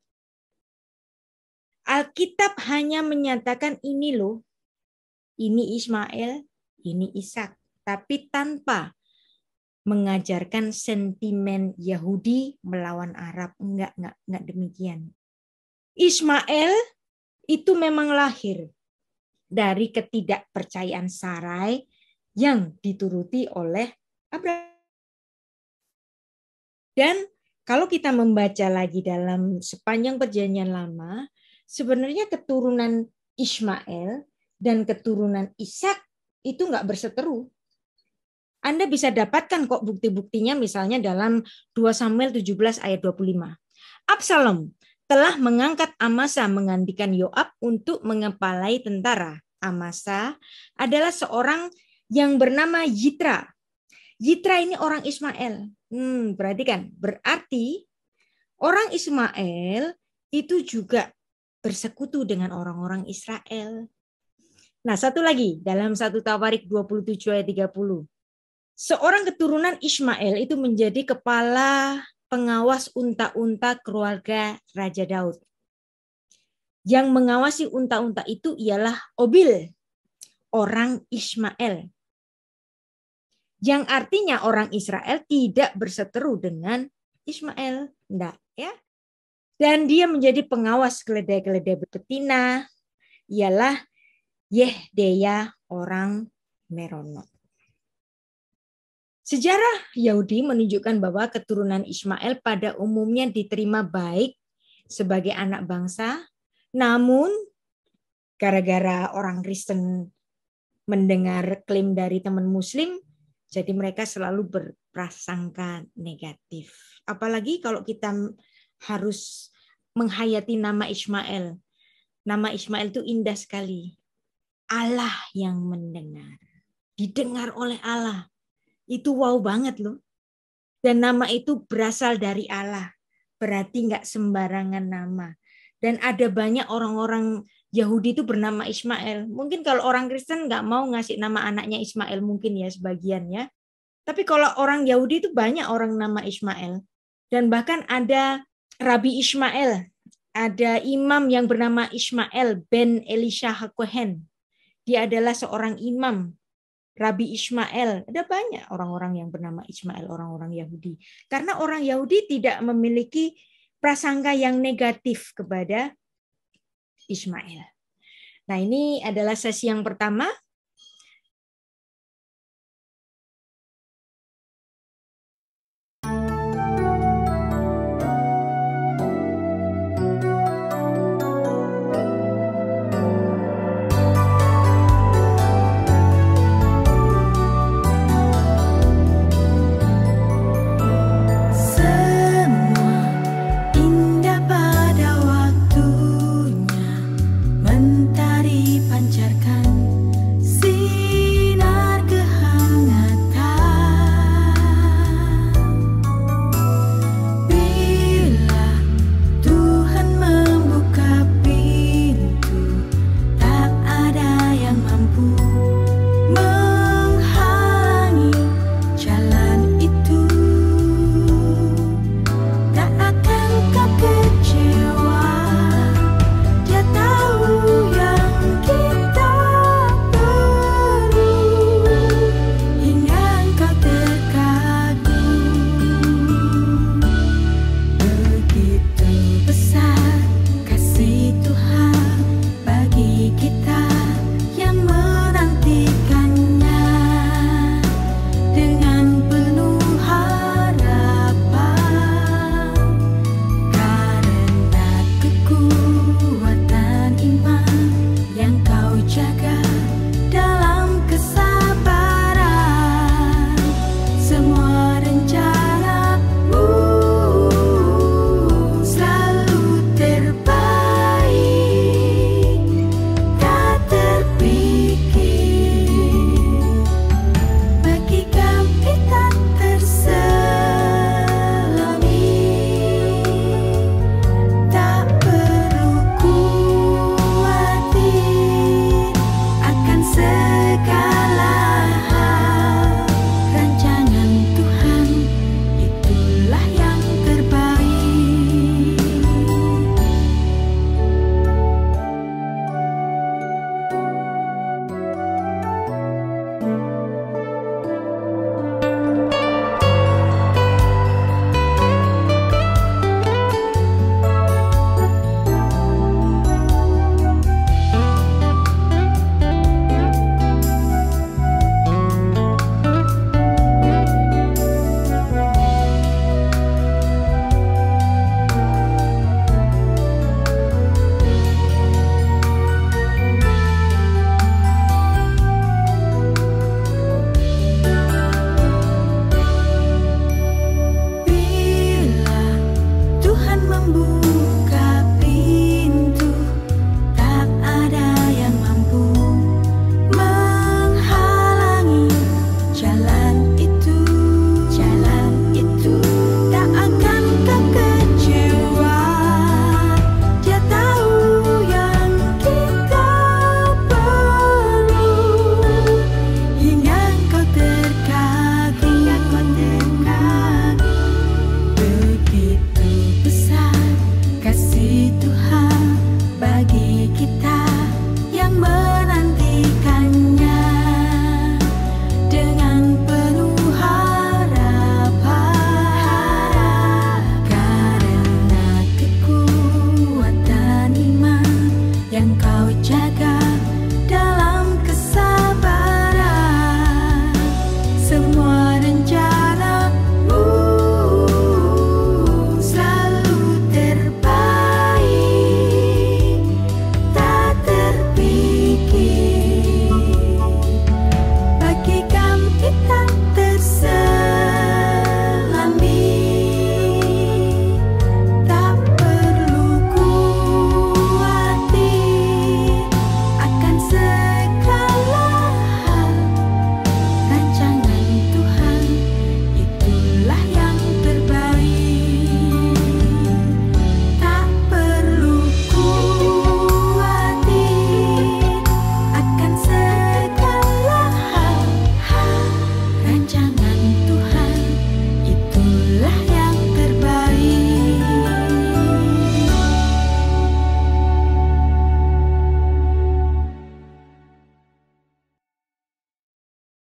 Alkitab hanya menyatakan ini loh. Ini Ismail, ini Ishak. Tapi tanpa mengajarkan sentimen Yahudi melawan Arab. Enggak demikian. Ismail itu memang lahir dari ketidakpercayaan Sarai yang dituruti oleh Abraham. Dan kalau kita membaca lagi dalam sepanjang perjanjian lama, sebenarnya keturunan Ismail dan keturunan Ishak itu enggak berseteru. Anda bisa dapatkan kok bukti-buktinya misalnya dalam 2 Samuel 17 ayat 25. Absalom telah mengangkat Amasa menggantikan Yoab untuk mengepalai tentara. Amasa adalah seorang yang bernama Yitra. Yitra ini orang Ismail. Perhatikan, berarti Orang Ismail itu juga bersekutu dengan orang-orang Israel. Nah, satu lagi dalam 1 Tawarik 27 ayat 30. Seorang keturunan Ismail itu menjadi kepala pengawas unta-unta keluarga Raja Daud. Yang mengawasi unta-unta itu ialah Obil, orang Ismail. Yang artinya orang Israel tidak berseteru dengan Ismail. Enggak, ya. Dan dia menjadi pengawas keledai-keledai betina, ialah Yehdeya orang Meronot. Sejarah Yahudi menunjukkan bahwa keturunan Ismail pada umumnya diterima baik sebagai anak bangsa, namun gara-gara orang Kristen mendengar klaim dari teman Muslim, jadi mereka selalu berprasangka negatif. Apalagi kalau kita harus menghayati nama Ismail. Nama Ismail itu indah sekali. Allah yang mendengar. Didengar oleh Allah. Itu wow banget loh. Dan nama itu berasal dari Allah. Berarti nggak sembarangan nama. Dan ada banyak orang-orang Yahudi itu bernama Ismail. Mungkin kalau orang Kristen nggak mau ngasih nama anaknya Ismail. Mungkin ya sebagian ya. Tapi kalau orang Yahudi itu banyak orang nama Ismail. Dan bahkan ada Rabi Ismail. Ada imam yang bernama Ismail ben Elisha HaKohen. Dia adalah seorang imam. Rabi Ismail. Ada banyak orang-orang yang bernama Ismail, orang-orang Yahudi. Karena orang Yahudi tidak memiliki prasangka yang negatif kepada Ismail. Nah, ini adalah sesi yang pertama.